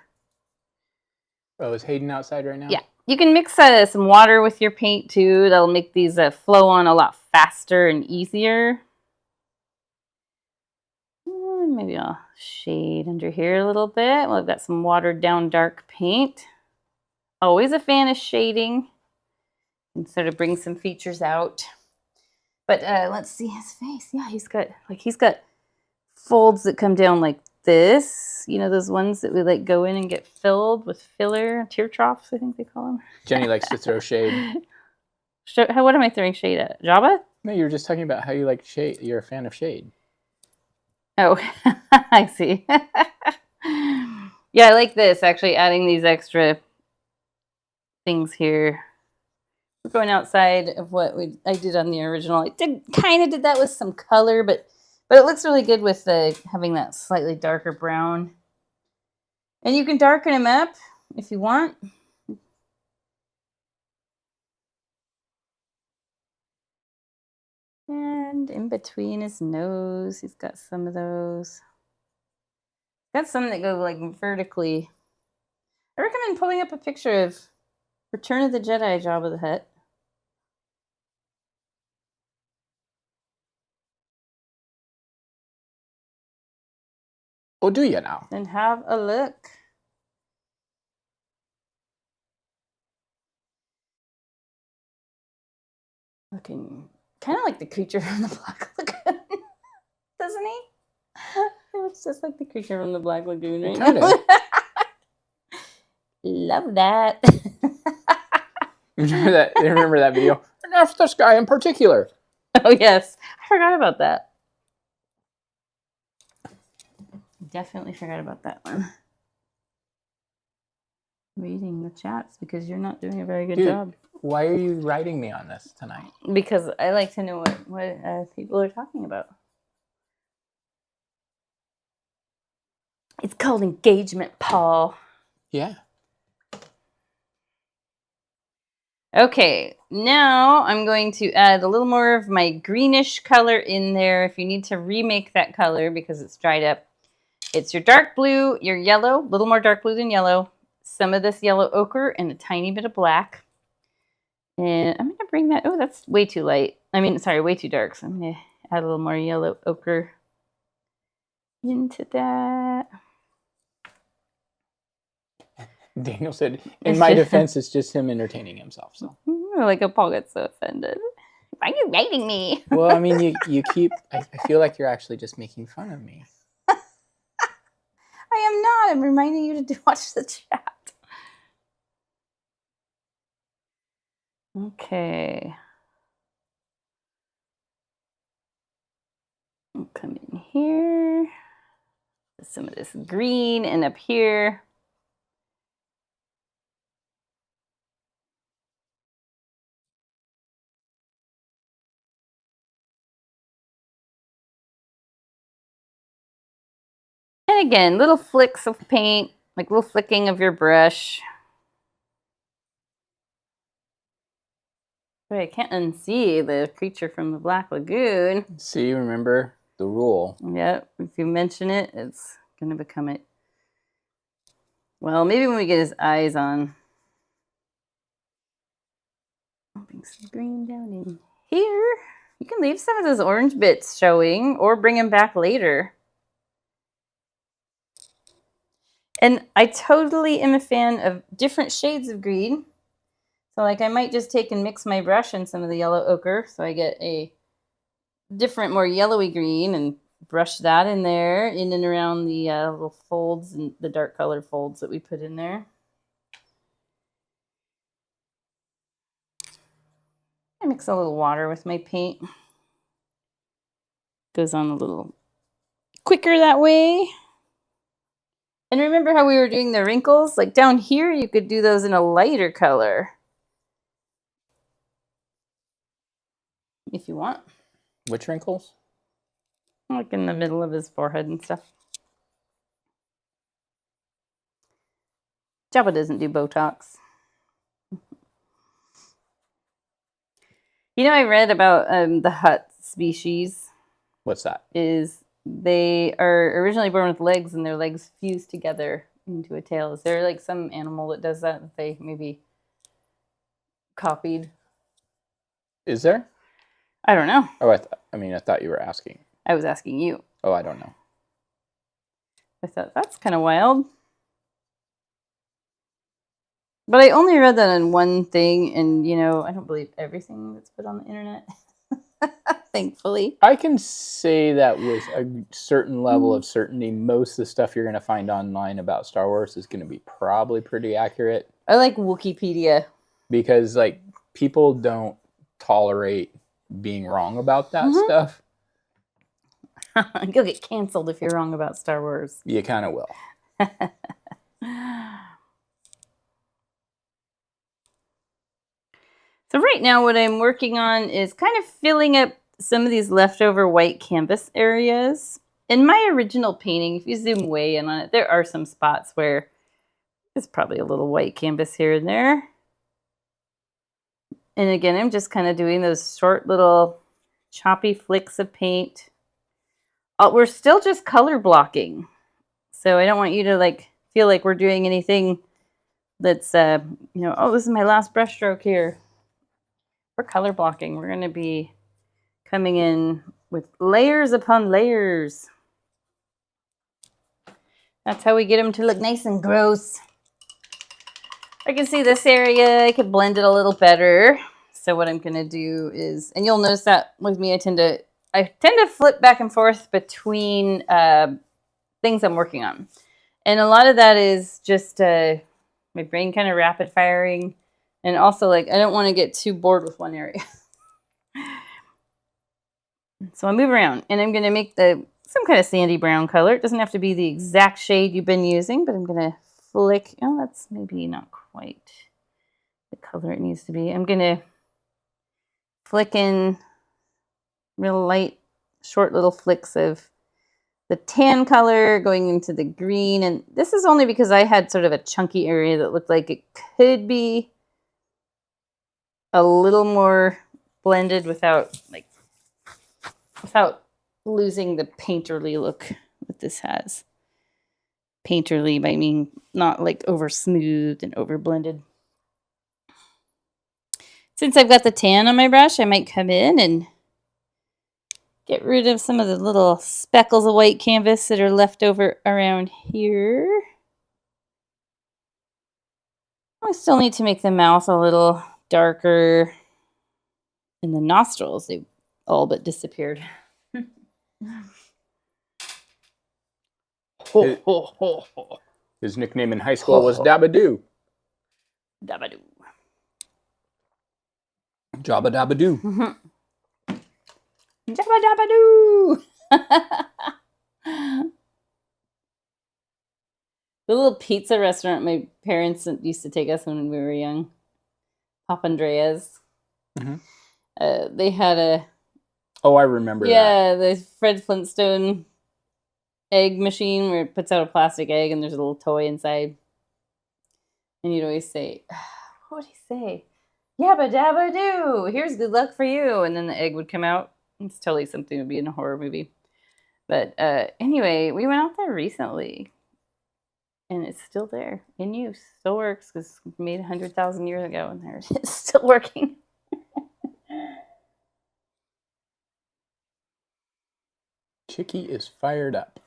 A: Oh, is Hayden outside right now?
B: Yeah. You can mix some water with your paint too. That'll make these flow on a lot faster and easier. Maybe I'll shade under here a little bit. Well, I've got some watered down dark paint. Always a fan of shading. And sort of bring some features out. But let's see his face. Yeah, he's got folds that come down like this. You know, those ones that we like go in and get filled with filler, tear troughs, I think they call them.
A: Jenny likes to throw shade.
B: What am I throwing shade at? Jabba?
A: No, you were just talking about how you like shade. You're a fan of shade.
B: Oh, I see. Yeah, I like this, actually, adding these extra things here. We're going outside of what I did on the original. I kind of did that with some color, but it looks really good with having that slightly darker brown. And you can darken him up if you want. And in between his nose, he's got some of those. Got some that go like vertically. I recommend pulling up a picture of Return of the Jedi Jabba the Hutt.
A: Oh, do you now?
B: And have a look. Looking kind of like the creature from the Black Lagoon, doesn't he? He looks just like the creature from the Black Lagoon right now. Love that.
A: Remember that video? Enough this guy in particular.
B: Oh, yes. I forgot about that. Definitely forgot about that one. Reading the chats because you're not doing a very good job.
A: Why are you writing me on this tonight?
B: Because I like to know what people are talking about. It's called engagement, Paul.
A: Yeah.
B: Okay, now I'm going to add a little more of my greenish color in there. If you need to remake that color because it's dried up, it's your dark blue, your yellow, a little more dark blue than yellow, some of this yellow ochre, and a tiny bit of black. And I'm going to bring that, oh, that's way too light. I mean, sorry, way too dark. So I'm going to add a little more yellow ochre into that.
A: Daniel said, in my defense, it's just him entertaining himself. So,
B: like a Paul gets so offended. Why are you writing me?
A: Well, I mean, you keep, I feel like you're actually just making fun of me.
B: I am not. I'm reminding you to watch the chat. Okay. I'll come in here. Some of this green and up here. And again, little flicks of paint, like little flicking of your brush. But I can't unsee the creature from the Black Lagoon.
A: See, remember the rule.
B: Yep, if you mention it, it's going to become it. Well, maybe when we get his eyes on. I'll bring some green down in here. You can leave some of those orange bits showing or bring them back later. And I totally am a fan of different shades of green. So like I might just take and mix my brush in some of the yellow ochre so I get a different, more yellowy green and brush that in there, in and around the little folds and the dark colored folds that we put in there. I mix a little water with my paint. Goes on a little quicker that way. And remember how we were doing the wrinkles? Like down here, you could do those in a lighter color. If you want.
A: Which wrinkles?
B: Like in the middle of his forehead and stuff. Jabba doesn't do Botox. You know, I read about the Hutt species.
A: What's that?
B: Is they are originally born with legs and their legs fuse together into a tail. Is there like some animal that does that they maybe copied?
A: Is there?
B: I don't know.
A: Oh, I thought you were asking.
B: I was asking you.
A: Oh, I don't know.
B: I thought that's kind of wild. But I only read that in one thing, and you know, I don't believe everything that's put on the internet. Thankfully.
A: I can say that with a certain level of certainty, most of the stuff you're going to find online about Star Wars is going to be probably pretty accurate.
B: I like Wikipedia.
A: Because like people don't tolerate being wrong about that
B: Mhm.
A: stuff.
B: You'll get canceled if you're wrong about Star Wars.
A: You kind of will.
B: So right now what I'm working on is kind of filling up some of these leftover white canvas areas. In my original painting, if you zoom way in on it, there are some spots where there's probably a little white canvas here and there. And again, I'm just kind of doing those short little choppy flicks of paint. We're still just color blocking. So I don't want you to like feel like we're doing anything that's, you know, oh, this is my last brush stroke here. We're color blocking. We're going to be coming in with layers upon layers. That's how we get them to look nice and gross. I can see this area. I could blend it a little better. So what I'm going to do is, and you'll notice that with me, I tend to flip back and forth between things I'm working on. And a lot of that is just my brain kind of rapid firing. And also, like, I don't want to get too bored with one area. So I move around, and I'm going to make some kind of sandy brown color. It doesn't have to be the exact shade you've been using, but I'm going to flick. Oh, that's maybe not quite the color it needs to be. I'm going to flick in real light, short little flicks of the tan color going into the green. And this is only because I had sort of a chunky area that looked like it could be a little more blended without losing the painterly look that this has. Painterly, I mean not like over smoothed and over blended. Since I've got the tan on my brush, I might come in and get rid of some of the little speckles of white canvas that are left over around here. I still need to make the mouth a little darker. And the nostrils, they all but disappeared.
A: His nickname in high school was Dabba-Doo.
B: Dabba-Doo.
A: Jabba Dabba-Doo.
B: Jabba Dabba-Doo! The little pizza restaurant my parents used to take us when we were young, Papa Andrea's.
A: Mm-hmm.
B: They had a...
A: Oh, I remember that.
B: Yeah, the Fred Flintstone egg machine where it puts out a plastic egg and there's a little toy inside. And you'd always say, what would he say? Yabba dabba doo, here's good luck for you. And then the egg would come out. It's totally something that would be in a horror movie. But anyway, we went out there recently. And it's still there, in use. Still works, because it was made 100,000 years ago, and there it is, still working.
A: Chicky is fired up.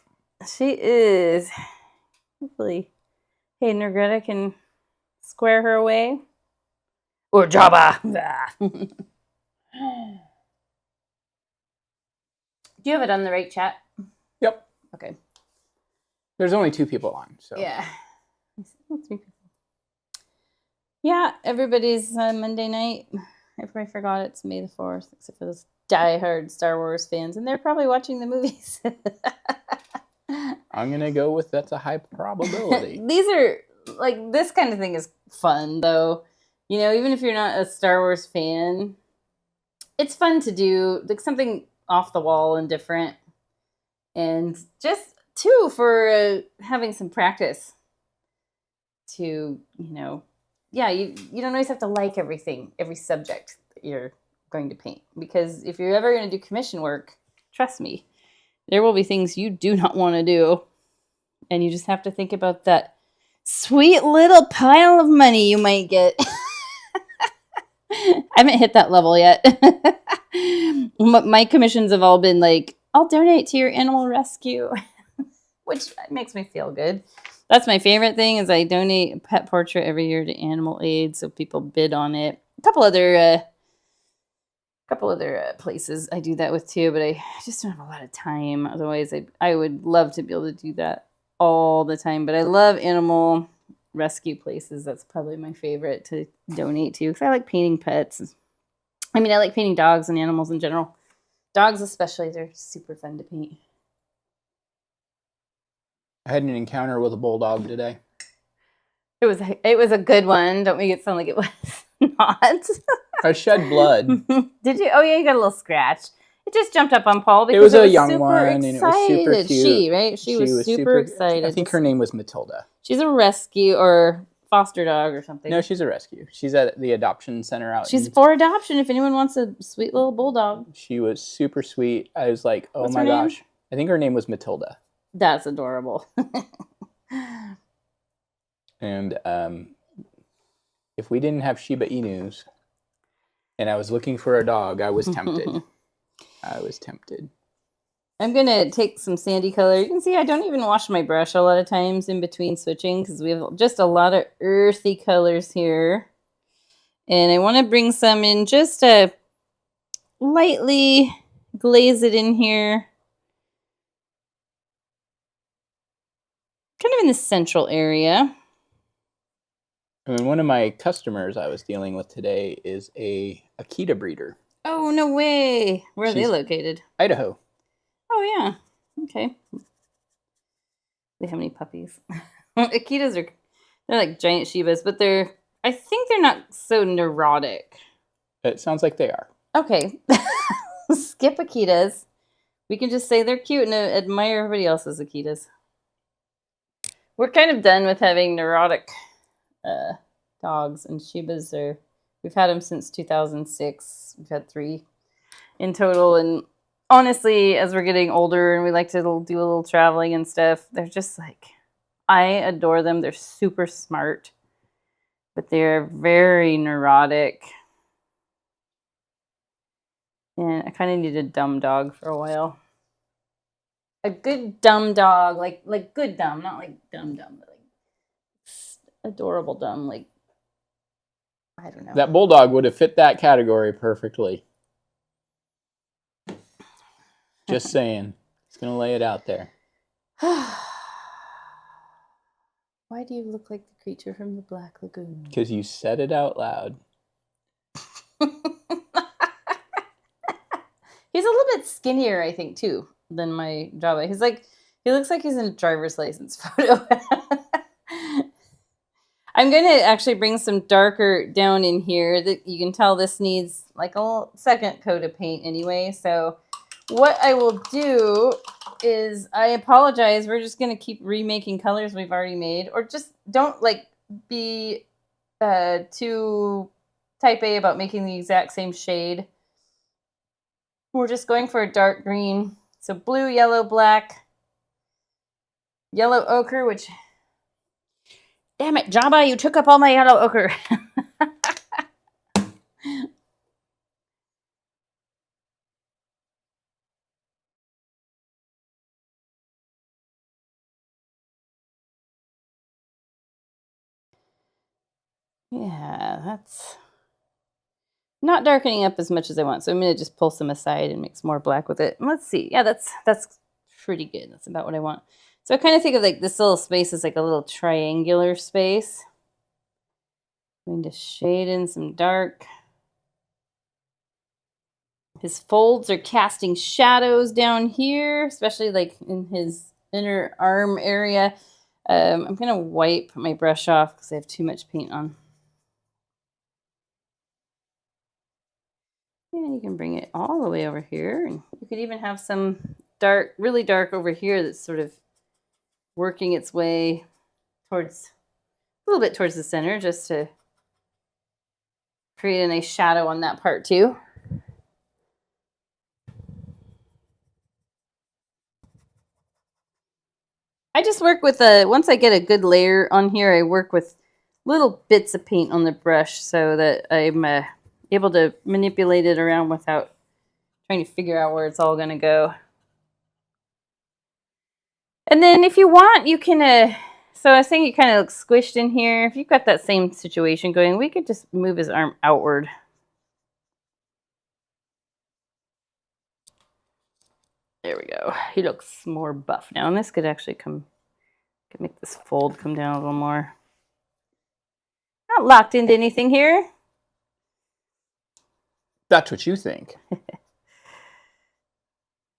B: She is. Hopefully, Hayden Greta can square her away. Or Jabba. Do you have it on the right chat?
A: Yep.
B: Okay.
A: There's only 2 people on, so.
B: Yeah. 3 people. Yeah, everybody's Monday night. Everybody forgot it's May the 4th, except for those diehard Star Wars fans, and they're probably watching the movies.
A: I'm going to go with that's a high probability.
B: These are, like, this kind of thing is fun, though. You know, even if you're not a Star Wars fan, it's fun to do, like, something off the wall and different. And just, too, for having some practice to, you know, yeah, you don't always have to like everything, every subject that you're going to paint. Because if you're ever going to do commission work, trust me, there will be things you do not want to do. And you just have to think about that sweet little pile of money you might get. I haven't hit that level yet. My commissions have all been like, I'll donate to your animal rescue, which makes me feel good. That's my favorite thing is I donate a pet portrait every year to Animal Aid, so people bid on it. A couple other places I do that with too, but I just don't have a lot of time. Otherwise, I would love to be able to do that all the time. But I love animal rescue places. That's probably my favorite to donate to because I like painting pets. I mean, I like painting dogs and animals in general. Dogs especially, they're super fun to paint.
A: I had an encounter with a bulldog today.
B: It was a good one. Don't make it sound like it was not.
A: I shed blood.
B: Did you? Oh yeah, you got a little scratch. It just jumped up on Paul because
A: It was a young
B: super
A: one,
B: excited.
A: and it was super cute.
B: She, right? She was super excited.
A: I think her name was Matilda.
B: She's a rescue or foster dog or something.
A: No, she's a rescue. She's at the adoption center out.
B: She's for adoption if anyone wants a sweet little bulldog.
A: She was super sweet. I was like, oh
B: What's
A: my
B: her name?
A: gosh. I think her name was Matilda.
B: That's adorable.
A: And if we didn't have Shiba Inus and I was looking for a dog, I was tempted. I was tempted.
B: I'm going to take some sandy color. You can see I don't even wash my brush a lot of times in between switching because we have just a lot of earthy colors here. And I want to bring some in just to lightly glaze it in here. Kind of in the central area.
A: I mean, one of my customers I was dealing with today is a Akita breeder.
B: Oh, no way. Where are they located?
A: Idaho.
B: Oh, yeah. Okay. They have any puppies? Akitas they're like giant Shibas, but I think they're not so neurotic.
A: It sounds like they are.
B: Okay. Skip Akitas. We can just say they're cute and admire everybody else's Akitas. We're kind of done with having neurotic dogs, and Shibas we've had them since 2006. We've had 3 in total, and honestly, as we're getting older and we like to do a little traveling and stuff, they're just like, I adore them. They're super smart, but they're very neurotic. And I kind of need a dumb dog for a while. A good dumb dog, like good dumb, not like dumb, but like adorable dumb, like, I don't know.
A: That bulldog would have fit that category perfectly. Just saying. It's going to lay it out there.
B: Why do you look like the creature from the Black Lagoon?
A: Because you said it out loud.
B: He's a little bit skinnier, I think, too, than my Jabba. He looks like he's in a driver's license photo. I'm going to actually bring some darker down in here. That you can tell this needs like a second coat of paint anyway. So what I will do is, I apologize, we're just going to keep remaking colors we've already made. Or just don't like be too type A about making the exact same shade. We're just going for a dark green. So blue, yellow, black, yellow ochre, which... Damn it, Jabba, you took up all my yellow ochre. Yeah, that's not darkening up as much as I want. So I'm going to just pull some aside and mix more black with it. And let's see. Yeah, that's pretty good. That's about what I want. So I kind of think of like this little space as like a little triangular space. I'm going to shade in some dark. His folds are casting shadows down here, especially like in his inner arm area. I'm going to wipe my brush off because I have too much paint on. And you can bring it all the way over here. And you could even have some dark, really dark over here that's sort of working its way towards, a little bit towards the center, just to create a nice shadow on that part too. I just work with once I get a good layer on here, I work with little bits of paint on the brush so that I'm able to manipulate it around without trying to figure out where it's all going to go. And then if you want, you can, so I was saying it kind of looks squished in here. If you've got that same situation going, we could just move his arm outward. There we go. He looks more buff now. And this could actually could make this fold come down a little more. Not locked into anything here.
A: That's what you think.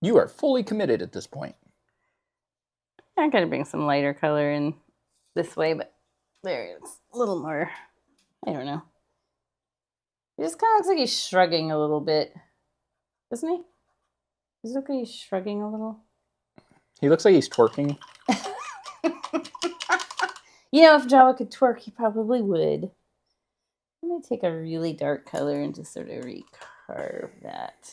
A: You are fully committed at this point.
B: I'm going to bring some lighter color in this way, but there it's a little more, I don't know. It just kind of looks like he's shrugging a little bit. Doesn't he? Does it look like he's shrugging a little?
A: He looks like he's twerking.
B: You know, if Jabba could twerk, he probably would. I'm going to take a really dark color and just sort of recarve that.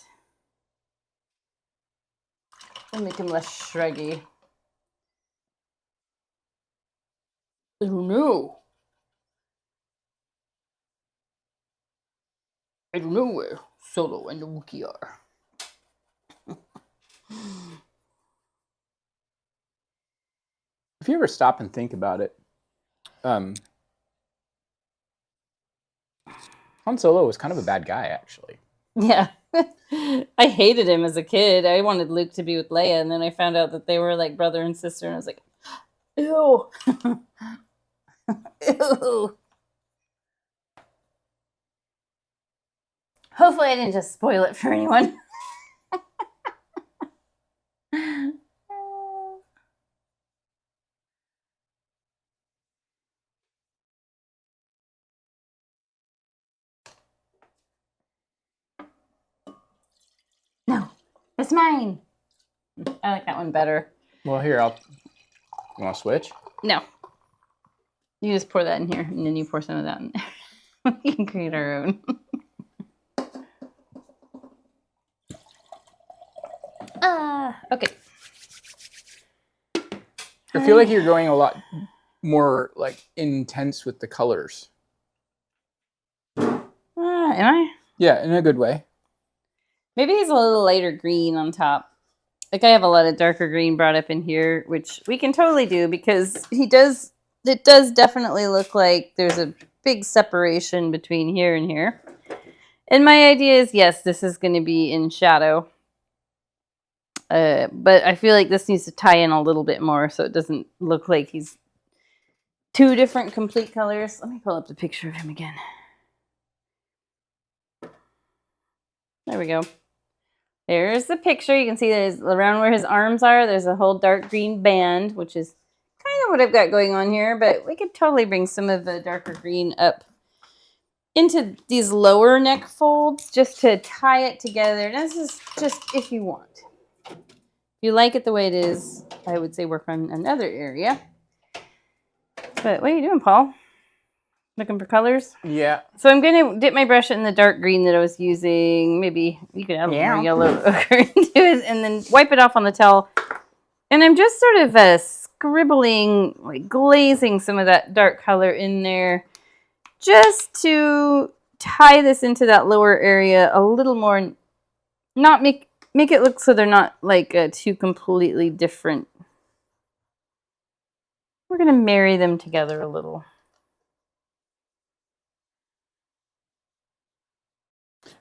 B: And make him less shruggy. I don't know. I don't know where Solo and the Wookiee are.
A: If you ever stop and think about it, Han Solo was kind of a bad guy, actually.
B: Yeah. I hated him as a kid. I wanted Luke to be with Leia, and then I found out that they were like brother and sister, and I was like, ew. Ew. Hopefully I didn't just spoil it for anyone. No, it's mine. I like that one better.
A: Well, here, you want to switch?
B: No. You just pour that in here, and then you pour some of that in there. We can create our own. Okay.
A: I feel like you're going a lot more like intense with the colors.
B: Am I?
A: Yeah, in a good way.
B: Maybe he's a little lighter green on top. Like I have a lot of darker green brought up in here, which we can totally do because it does definitely look like there's a big separation between here and here. And my idea is, yes, this is going to be in shadow. But I feel like this needs to tie in a little bit more so it doesn't look like he's two different complete colors. Let me pull up the picture of him again. There we go. There's the picture. You can see there's around where his arms are, there's a whole dark green band, which is kind of what I've got going on here, but we could totally bring some of the darker green up into these lower neck folds just to tie it together. This is just if you want. If you like it the way it is, I would say work on another area. But what are you doing, Paul? Looking for colors?
A: Yeah.
B: So I'm going to dip my brush in the dark green that I was using. Maybe you could add a little more yellow ochre into it and then wipe it off on the towel. And I'm just sort of scribbling, like glazing some of that dark color in there just to tie this into that lower area a little more. Not make it look so they're not like two completely different. We're going to marry them together a little.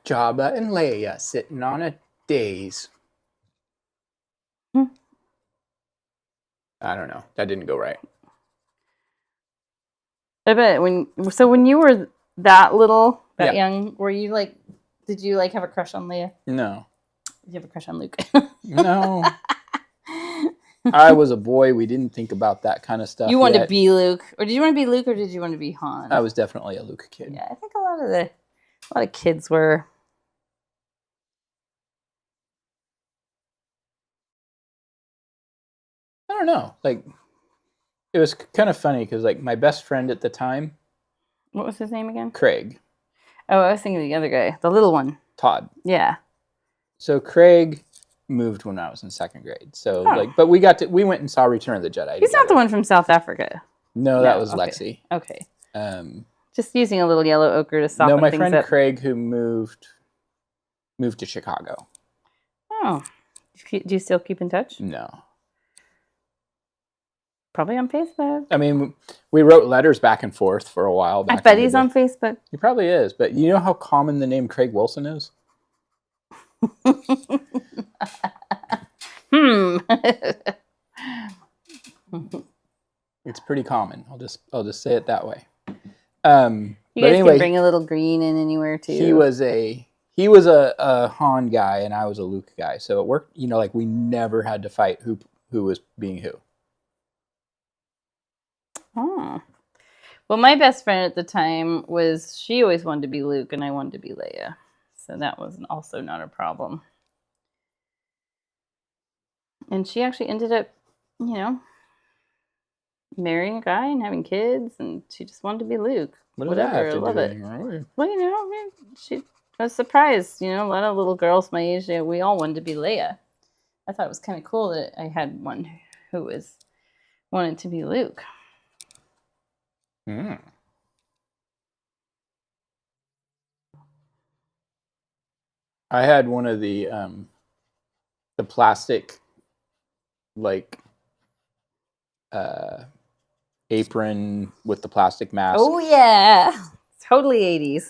A: Jabba and Leia sitting on a daze. I don't know. That didn't go right.
B: I bet when you were that little, that young, were you like, did you like have a crush on Leia?
A: No.
B: Did you have a crush on Luke?
A: No. I was a boy. We didn't think about that kind of stuff.
B: You wanted to be Luke, or did you want to be Luke, or did you want to be Han?
A: I was definitely a Luke kid.
B: Yeah, I think a lot of kids were.
A: I don't know. Like, it was kind of funny because, like, my best friend at the time.
B: What was his name again?
A: Craig.
B: Oh, I was thinking of the other guy, the little one.
A: Todd.
B: Yeah.
A: So Craig moved when I was in second grade. So but we went and saw Return of the Jedi.
B: He's not the one from South Africa.
A: No, that was
B: okay.
A: Lexi.
B: Okay.
A: Just
B: using a little yellow ochre to soften things up.
A: No, my friend Craig who moved to Chicago.
B: Oh. Do you still keep in touch?
A: No.
B: Probably on Facebook.
A: I mean, we wrote letters back and forth for a while.
B: I bet he's on Facebook.
A: He probably is, but you know how common the name Craig Wilson is? It's pretty common. I'll just say it that way.
B: You guys can bring a little green in anywhere too.
A: He he was a Han guy and I was a Luke guy, so it worked. You know, like we never had to fight who was being who.
B: Oh. Well, my best friend at the time she always wanted to be Luke and I wanted to be Leia. So that was also not a problem. And she actually ended up, you know, marrying a guy and having kids, and she just wanted to be Luke. Whatever, I love it. Well, you know, she was surprised. You know, a lot of little girls my age, we all wanted to be Leia. I thought it was kind of cool that I had one who wanted to be Luke.
A: Hmm. I had one of the plastic, like, apron with the plastic mask.
B: Oh yeah, totally 80s.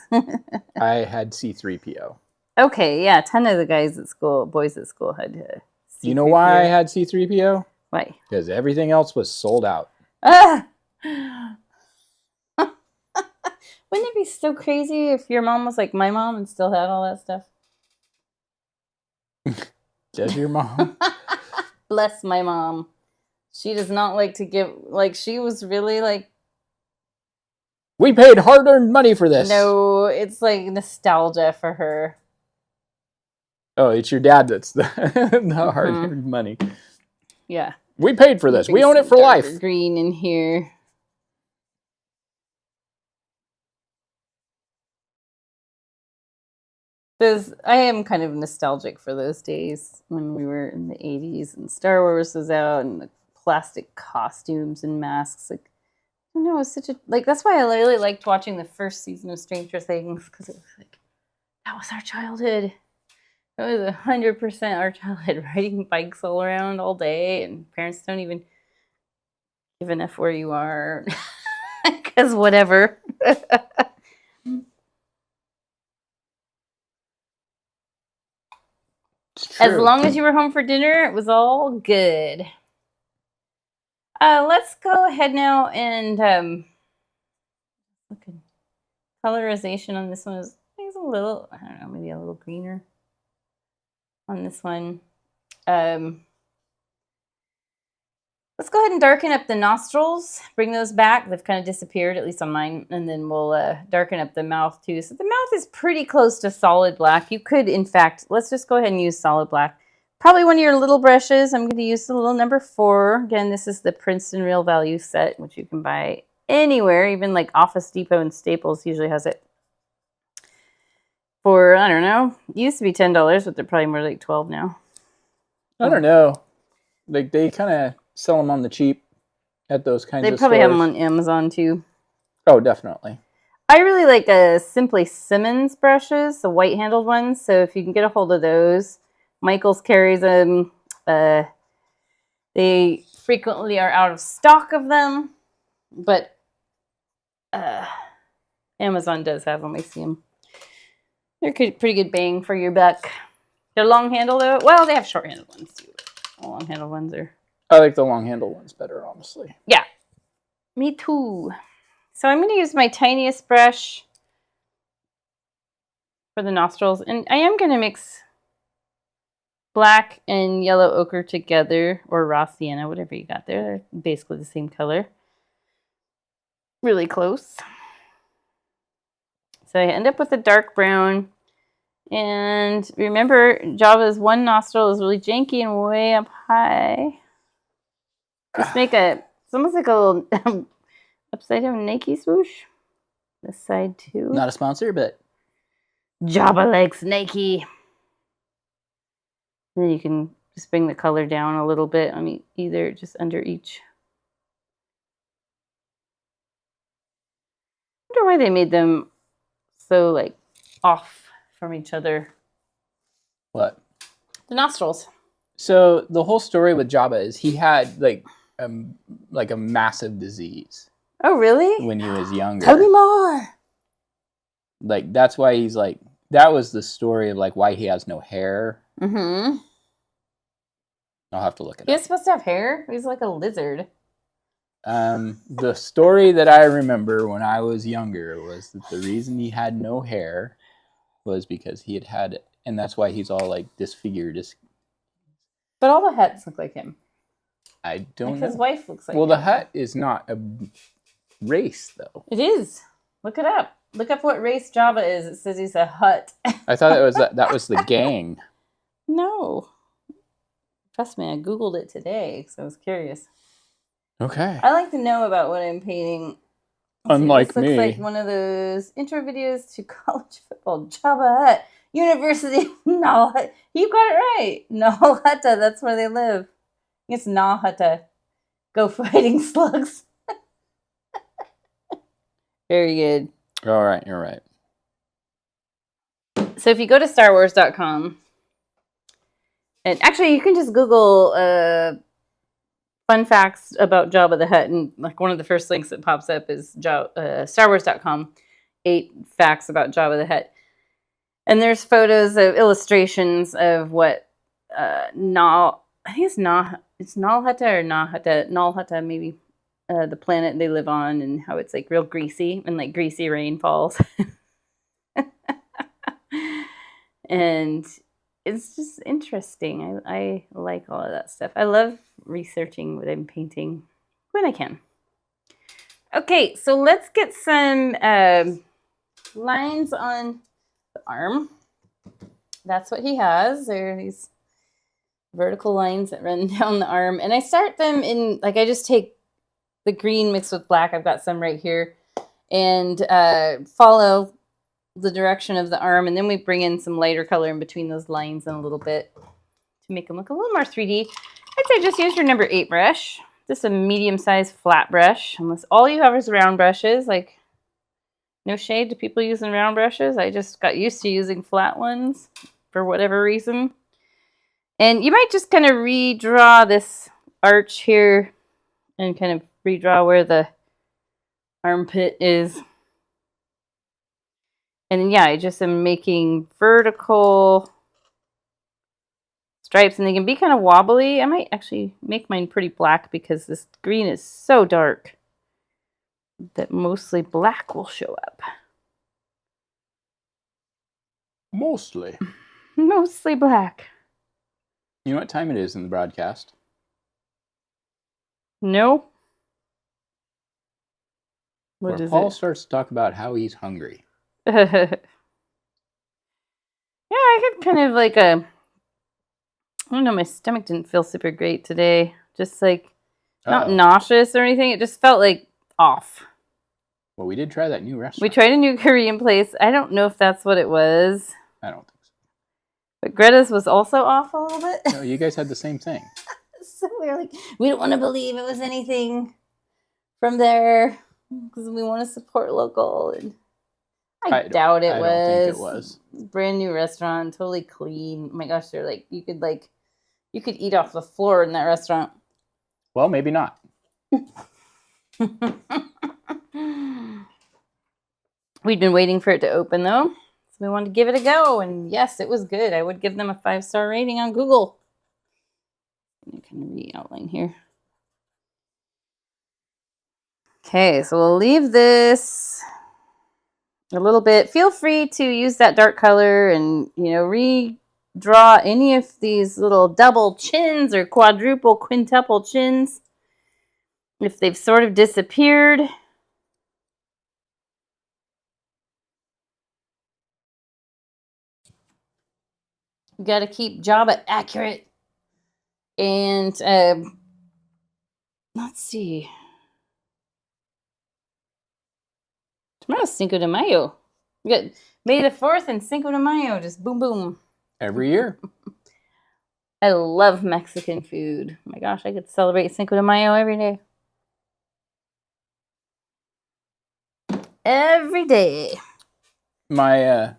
A: I had C-3PO.
B: Okay, yeah, 10 of the boys at school had C-3PO.
A: You know why I had C-3PO?
B: Why?
A: Because everything else was sold out.
B: Wouldn't it be so crazy if your mom was like my mom and still had all that stuff?
A: Does your mom?
B: Bless my mom. She does not like to give, like, she was really like,
A: we paid hard-earned money for this.
B: no, it's like nostalgia for her.
A: Oh, it's your dad that's the hard-earned money.
B: Yeah.
A: We paid for this. We own it for life.
B: Green in here. I am kind of nostalgic for those days when we were in the 80s and Star Wars was out and the plastic costumes and masks. Like, I don't know, it was such a, like, that's why I really liked watching the first season of Stranger Things, because it was like, that was our childhood. It was 100% our childhood, riding bikes all around all day, and parents don't even give an F where you are, because whatever. As long as you were home for dinner, it was all good. Let's go ahead now and look at colorization on this one. Is a little, I don't know, maybe a little greener on this one. Let's go ahead and darken up the nostrils. Bring those back. They've kind of disappeared, at least on mine. And then we'll darken up the mouth too. So the mouth is pretty close to solid black. You could, in fact, let's just go ahead and use solid black. Probably one of your little brushes. I'm going to use the little number 4. Again, this is the Princeton Real Value set, which you can buy anywhere. Even like Office Depot and Staples usually has it for, I don't know, it used to be $10, but they're probably more like $12 now.
A: I don't know. Like, they kind of sell them on the cheap at those kinds of stores. They
B: probably have them on Amazon too.
A: Oh, definitely. I
B: really like Simply Simmons brushes, the white-handled ones. So if you can get a hold of those, Michaels carries them. They frequently are out of stock of them, but Amazon does have them. I see them. They're pretty good bang for your buck. They're long handle though. Well, they have short handled ones too. The long handled ones are.
A: I like the long handled ones better, honestly.
B: Yeah, me too. So I'm going to use my tiniest brush for the nostrils, and I am going to mix black and yellow ochre together, or raw sienna, whatever you got there. They're basically the same color. Really close. So I end up with a dark brown. And remember, Jabba's one nostril is really janky and way up high. Just make it's almost like a little upside down Nike swoosh. This side too.
A: Not a sponsor, but
B: Jabba likes Nike. And then you can just bring the color down a little bit on either, just under each. I wonder why they made them so like off from each other.
A: What?
B: The nostrils.
A: So the whole story with Jabba is he had like a massive disease.
B: Oh, really?
A: When he was younger.
B: Tell me more.
A: Like, that's why he's like, that was the story of like why he has no hair.
B: Mm-hmm.
A: I'll have to look it up.
B: He was supposed to have hair? He's like a lizard.
A: The story that I remember when I was younger was that the reason he had no hair was because he had, and that's why he's all like disfigured.
B: But all the Hutts look like him.
A: I don't
B: Like
A: know.
B: his wife looks like
A: well,
B: him.
A: the Hutt is not a race, though.
B: It is. Look it up. Look up what race Jabba is. It says he's a Hutt.
A: I thought that was the gang.
B: No. Trust me, I Googled it today because I was curious.
A: Okay.
B: I like to know about what I'm painting.
A: Unlike
B: this looks
A: me.
B: like one of those intro videos to college football. Jabba the Hutt, University of Nal Hutta. You got it right. Nal Hutta, that's where they live. It's Nal Hutta. Go fighting slugs. Very good.
A: All right, you're right.
B: So if you go to StarWars.com, and actually you can just Google fun facts about Jabba the Hutt, and like one of the first links that pops up is StarWars.com, 8 facts about Jabba the Hutt. And there's photos of illustrations of what I think it's Nal Hutta or Nal Hutta maybe, the planet they live on, and how it's like real greasy and like greasy rain falls. And it's just interesting. I like all of that stuff. I love researching what I'm painting when I can. Okay, so let's get some lines on the arm. That's what he has. There are these vertical lines that run down the arm. And I start them in, like, I just take the green mixed with black. I've got some right here. And follow the direction of the arm, and then we bring in some lighter color in between those lines and a little bit to make them look a little more 3D. I'd say just use your number 8 brush. Just a medium-sized flat brush, unless all you have is round brushes. Like, no shade to people using round brushes. I just got used to using flat ones for whatever reason. And you might just kind of redraw this arch here and kind of redraw where the armpit is. And yeah, I just am making vertical stripes, and they can be kind of wobbly. I might actually make mine pretty black because this green is so dark that mostly black will show up.
A: Mostly.
B: Mostly black.
A: You know what time it is in the broadcast?
B: No.
A: Where Paul starts to talk about how he's hungry.
B: Yeah, I had kind of like I don't know, my stomach didn't feel super great today. Just like, not nauseous or anything. It just felt like off.
A: Well, we did try that new restaurant.
B: We tried a new Korean place. I don't know if that's what it was.
A: I don't think so.
B: But Greta's was also off a little bit.
A: No, you guys had the same thing.
B: So we were like, we don't want to believe it was anything from there because we want to support local. And I doubt it was.
A: I don't think it was.
B: Brand new restaurant, totally clean. Oh my gosh, they're like, you could eat off the floor in that restaurant.
A: Well, maybe not.
B: We'd been waiting for it to open though. So we wanted to give it a go, and yes, it was good. I would give them a 5-star rating on Google. I'm kind of re-outline here. Okay, so we'll leave this a little bit. Feel free to use that dark color and, you know, redraw any of these little double chins or quadruple, quintuple chins if they've sort of disappeared. You got to keep Jabba accurate. And let's see. Tomorrow's Cinco de Mayo. We got May the 4th and Cinco de Mayo. Just boom, boom.
A: Every year.
B: I love Mexican food. Oh my gosh, I could celebrate Cinco de Mayo every day. Every day.
A: My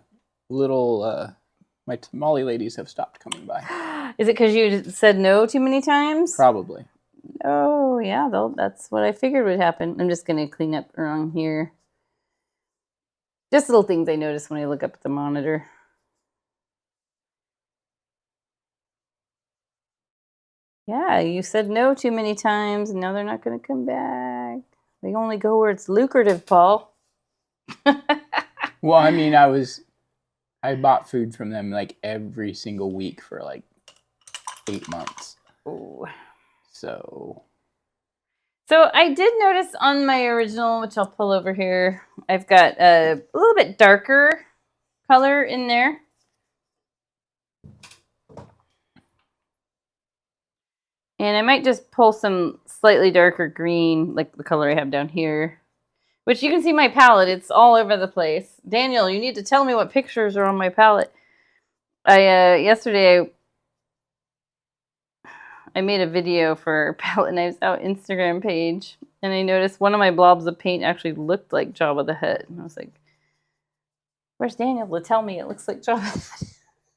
A: my tamale ladies have stopped coming by.
B: Is it because you said no too many times?
A: Probably.
B: Oh, yeah, that's what I figured would happen. I'm just going to clean up around here. Just little things I notice when I look up at the monitor. Yeah, you said no too many times, and now they're not going to come back. They only go where it's lucrative, Paul.
A: Well, I mean, I was I bought food from them like every single week for like 8 months.
B: Ooh.
A: So
B: I did notice on my original, which I'll pull over here, I've got a little bit darker color in there. And I might just pull some slightly darker green, like the color I have down here. Which you can see my palette. It's all over the place. Daniel, you need to tell me what pictures are on my palette. Yesterday, I made a video for our Palette Knives Out Instagram page. And I noticed one of my blobs of paint actually looked like Jabba the Hutt. And I was like, where's Daniel to tell me it looks like Jabba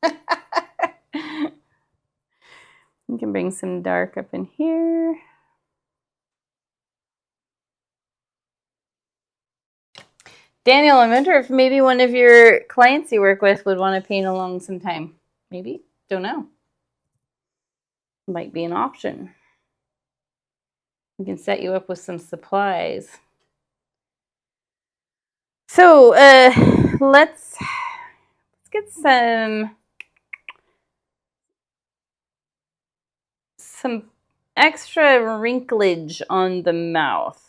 B: the Hutt? You can bring some dark up in here. Daniel, I wonder if maybe one of your clients you work with would want to paint along sometime. Maybe? Don't know. Might be an option. We can set you up with some supplies. So let's get some extra wrinklage on the mouth.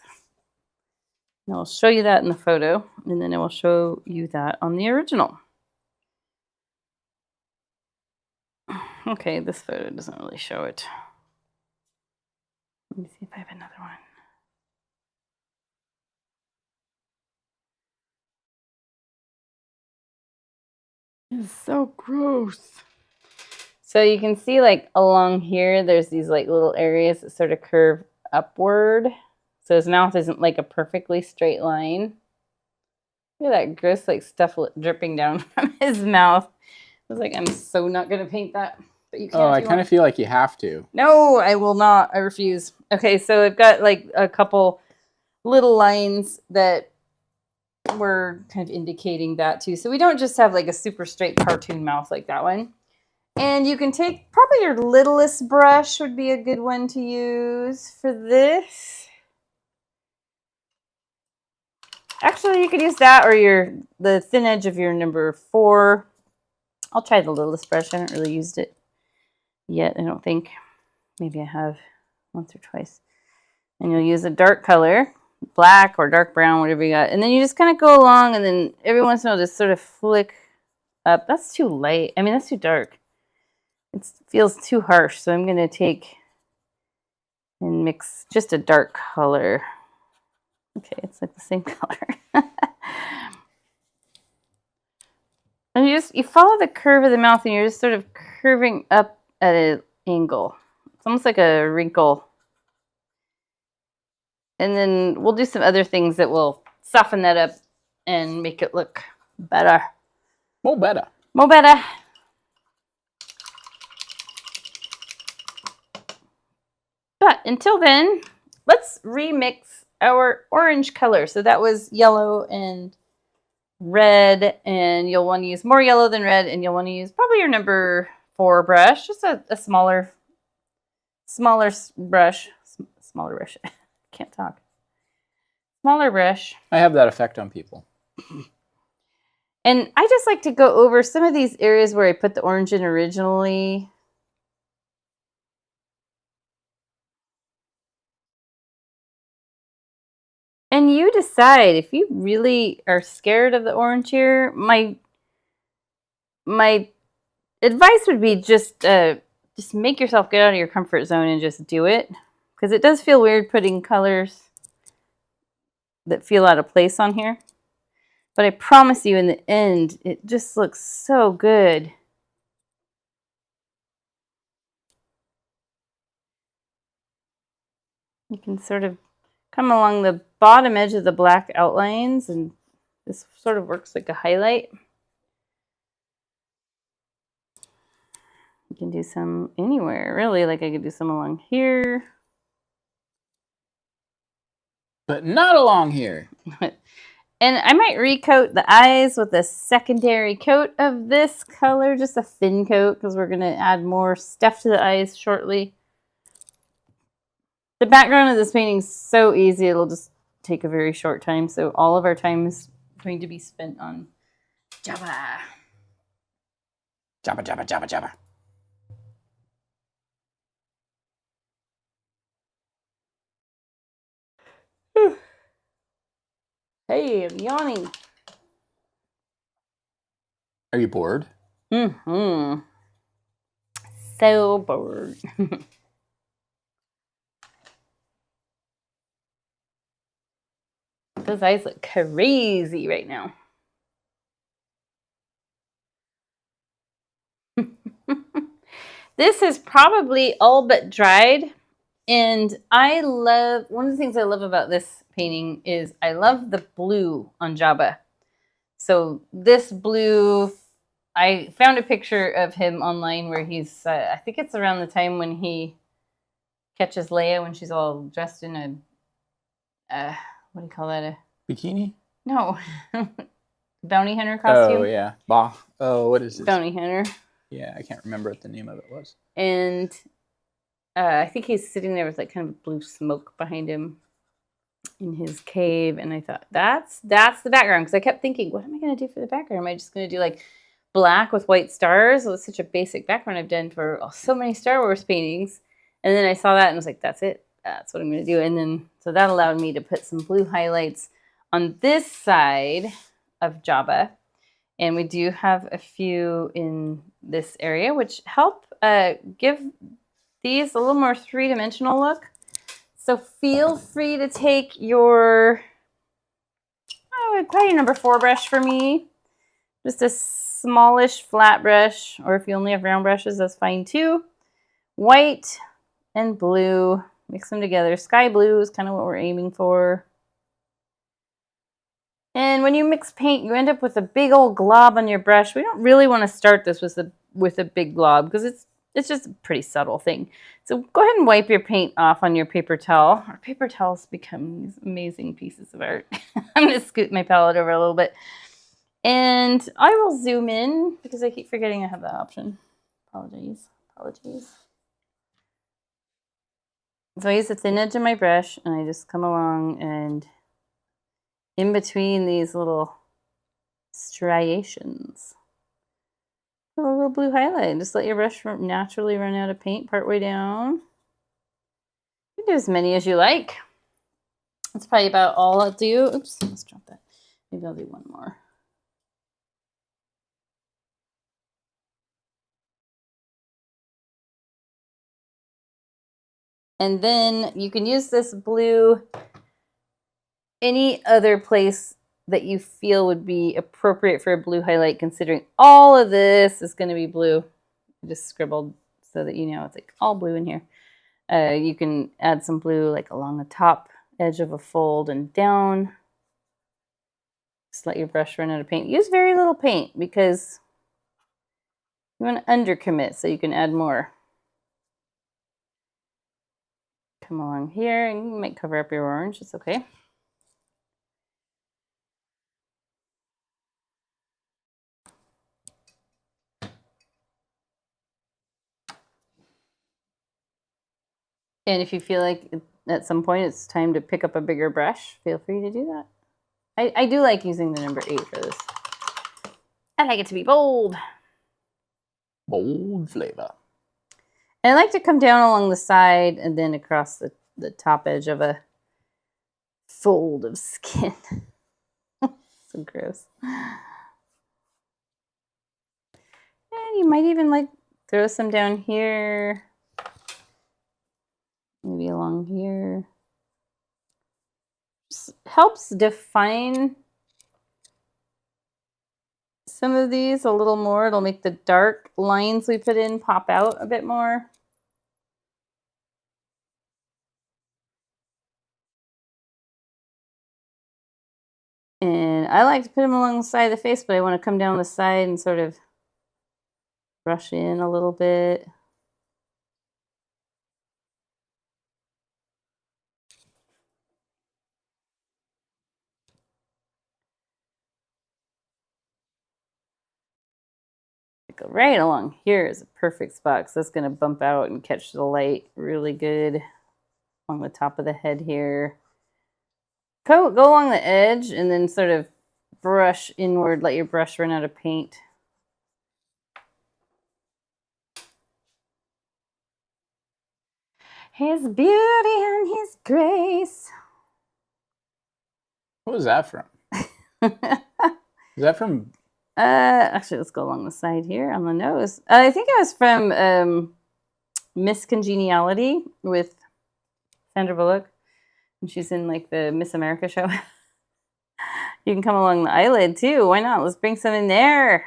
B: And I'll show you that in the photo, and then I will show you that on the original. Okay, this photo doesn't really show it. Let me see if I have another one. It's so gross. So you can see like along here, there's these like little areas that sort of curve upward. So his mouth isn't like a perfectly straight line. Look at that gross like stuff dripping down from his mouth. I was like, I'm so not going to paint that. But you can.
A: Oh, I kind of feel like you have to.
B: No, I will not. I refuse. Okay, so I've got like a couple little lines that were kind of indicating that too. So we don't just have like a super straight cartoon mouth like that one. And you can take probably your littlest brush would be a good one to use for this. Actually, you could use that or the thin edge of your number 4. I'll try the littlest brush. I haven't really used it yet, I don't think. Maybe I have once or twice. And you'll use a dark color, black or dark brown, whatever you got. And then you just kind of go along and then every once in a while just sort of flick up. That's too light. I mean, that's too dark. It feels too harsh. So I'm going to take and mix just a dark color. Okay, it's like the same color. And you follow the curve of the mouth and you're just sort of curving up at an angle. It's almost like a wrinkle. And then we'll do some other things that will soften that up and make it look better.
A: More better.
B: More better. But until then, let's remix our orange color. So that was yellow and red, and you'll want to use more yellow than red, and you'll want to use probably your number 4 brush, just a smaller brush. Smaller brush. Can't talk. Smaller brush.
A: I have that effect on people.
B: And I just like to go over some of these areas where I put the orange in originally. And you decide if you really are scared of the orange here. My advice would be just make yourself get out of your comfort zone and just do it. Because it does feel weird putting colors that feel out of place on here. But I promise you in the end, it just looks so good. You can sort of come along the bottom edge of the black outlines, and this sort of works like a highlight. You can do some anywhere, really. Like I could do some along here.
A: But not along here.
B: And I might recoat the eyes with a secondary coat of this color, just a thin coat, because we're going to add more stuff to the eyes shortly. The background of this painting is so easy, it'll just take a very short time. So all of our time is going to be spent on Jabba.
A: Jabba, Jabba, Jabba, Jabba.
B: Hey, I'm yawning.
A: Are you bored?
B: Mm-hmm. So bored. Those eyes look crazy right now. This is probably all but dried. And I love, one of the things I love about this painting is I love the blue on Jabba. So this blue, I found a picture of him online where he's, I think it's around the time when he catches Leia when she's all dressed in a, what do you call that?
A: Bikini?
B: No. Bounty hunter costume.
A: Oh, yeah. Bah. Oh, what is this?
B: Bounty hunter.
A: Yeah, I can't remember what the name of it was.
B: And I think he's sitting there with like kind of blue smoke behind him in his cave. And I thought, that's the background. Because I kept thinking, what am I going to do for the background? Am I just going to do like black with white stars? Well, it's such a basic background I've done for so many Star Wars paintings. And then I saw that and was like, that's it. That's what I'm going to do. And then, so that allowed me to put some blue highlights on this side of Jabba. And we do have a few in this area, which help give these a little more three-dimensional look. So feel free to take your, probably number 4 brush for me. Just a smallish flat brush, or if you only have round brushes, that's fine too. White and blue, mix them together. Sky blue is kind of what we're aiming for. And when you mix paint, you end up with a big old glob on your brush. We don't really want to start this with a big glob because it's just a pretty subtle thing. So go ahead and wipe your paint off on your paper towel. Our paper towels become these amazing pieces of art. I'm going to scoot my palette over a little bit. And I will zoom in because I keep forgetting I have that option. Apologies. So I use the thin edge of my brush and I just come along and in between these little striations, put a little blue highlight and just let your brush naturally run out of paint partway down. You can do as many as you like. That's probably about all I'll do. Oops, let's drop that. Maybe I'll do one more. And then you can use this blue any other place that you feel would be appropriate for a blue highlight, considering all of this is going to be blue. I just scribbled so that you know it's like all blue in here. You can add some blue like along the top edge of a fold and down. Just let your brush run out of paint. Use very little paint because you want to undercommit so you can add more. Come along here and you might cover up your orange. It's okay. And if you feel like at some point it's time to pick up a bigger brush, feel free to do that. I do like using the number 8 for this. I like it to be bold.
A: Bold flavor.
B: And I like to come down along the side and then across the top edge of a fold of skin. So gross. And you might even like throw some down here. Maybe along here. Just helps define some of these a little more. It'll make the dark lines we put in pop out a bit more. And I like to put them along the side of the face, but I want to come down the side and sort of brush in a little bit. Go right along here is a perfect spot because that's going to bump out and catch the light really good along the top of the head here. Go along the edge and then sort of brush inward, let your brush run out of paint. His beauty and his grace.
A: What was that from? Is that from?
B: Actually, let's go along the side here on the nose. I think it was from Miss Congeniality with Sandra Bullock, and she's in like the Miss America show. You can come along the eyelid too. Why not? Let's bring some in there.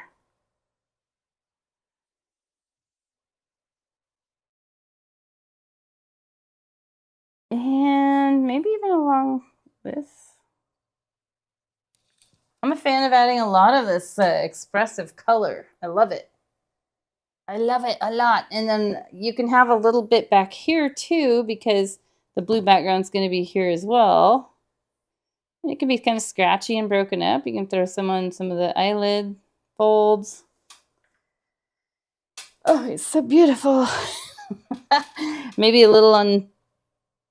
B: And maybe even along this. I'm a fan of adding a lot of this expressive color. I love it. I love it a lot. And then you can have a little bit back here too, because the blue background is going to be here as well. And it can be kind of scratchy and broken up. You can throw some on some of the eyelid folds. Oh, it's so beautiful. Maybe a little on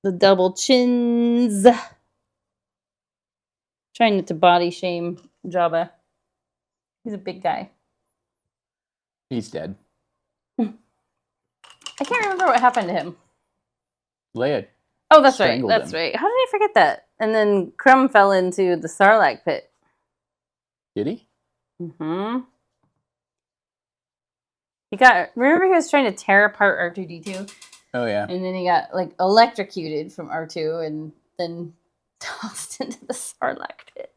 B: the double chins. Trying not to body shame Jabba. He's a big guy.
A: He's dead.
B: I can't remember what happened to him.
A: Leia.
B: Oh, that's right.
A: strangled
B: That's
A: him.
B: right. How did I forget that? And then Crumb fell into the Sarlacc pit.
A: Did he?
B: Mm-hmm. Remember he was trying to tear apart R2-D2?
A: Oh yeah.
B: And then he got like electrocuted from R2 and then tossed into the Sarlacc pit.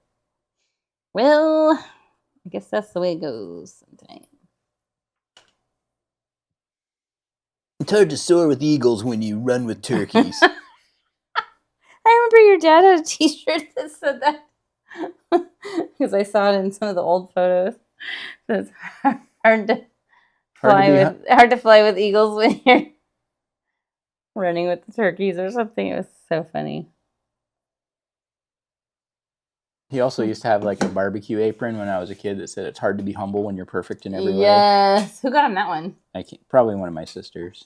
B: Well, I guess that's the way it goes sometimes.
C: It's hard to soar with eagles when you run with turkeys.
B: I remember your dad had a t-shirt that said that. Because I saw it in some of the old photos. So it's hard to fly with eagles when you're running with the turkeys or something. It was so funny.
A: He also used to have like a barbecue apron when I was a kid that said it's hard to be humble when you're perfect in every way.
B: Yes. Who got him that one?
A: Probably one of my sisters.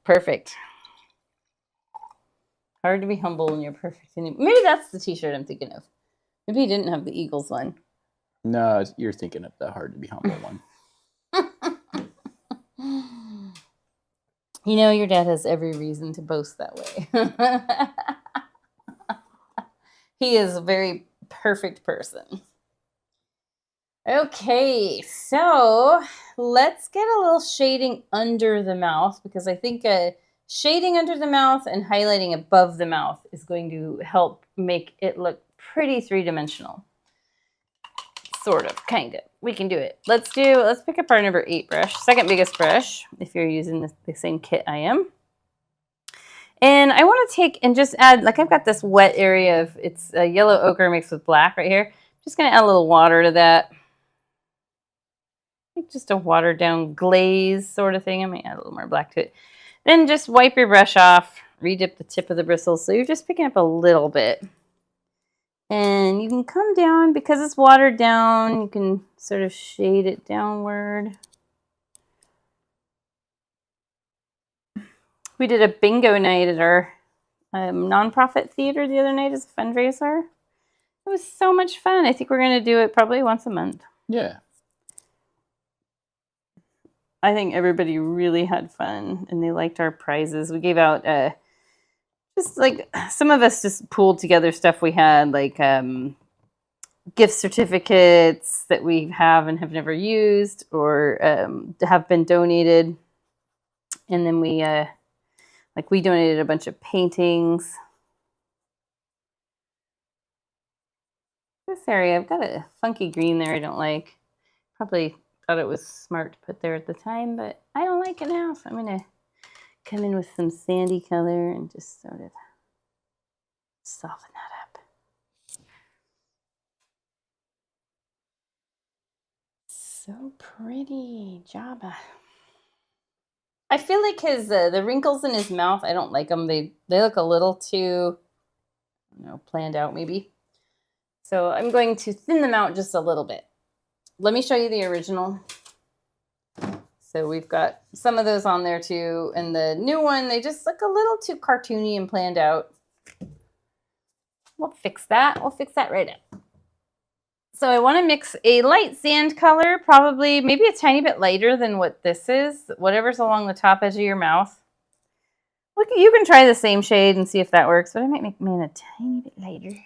B: Perfect. Hard to be humble when you're perfect. Maybe that's the t-shirt I'm thinking of. Maybe he didn't have the Eagles one.
A: No, you're thinking of the hard to be humble one.
B: You know, your dad has every reason to boast that way. He is a very perfect person. Okay, so let's get a little shading under the mouth, because I think shading under the mouth and highlighting above the mouth is going to help make it look pretty three-dimensional. Sort of, kind of. We can do it. Let's pick up our number 8 brush, second biggest brush, if you're using the same kit I am. And I want to take and just add, like I've got this wet area of, it's a yellow ochre mixed with black right here. Just going to add a little water to that. Just a watered down glaze sort of thing. I might add a little more black to it. Then just wipe your brush off, redip the tip of the bristles. So you're just picking up a little bit. And you can come down, because it's watered down, you can sort of shade it downward. We did a bingo night at our nonprofit theater the other night as a fundraiser. It was so much fun. I think we're going to do it probably once a month.
A: Yeah.
B: I think everybody really had fun, and they liked our prizes. We gave out just like, some of us just pooled together stuff we had, like gift certificates that we have and have never used, or have been donated. And then we donated a bunch of paintings. This area, I've got a funky green there I don't like. Probably thought it was smart to put there at the time, but I don't like it now. So I'm going to come in with some sandy color and just sort of soften that up. So pretty, Jabba. I feel like his the wrinkles in his mouth, I don't like them. They look a little too, planned out maybe. So I'm going to thin them out just a little bit. Let me show you the original. So we've got some of those on there too. And the new one, they just look a little too cartoony and planned out. We'll fix that. We'll fix that right up. So I want to mix a light sand color, probably maybe a tiny bit lighter than what this is, whatever's along the top edge of your mouth. Look, you can try the same shade and see if that works, but I might make mine a tiny bit lighter.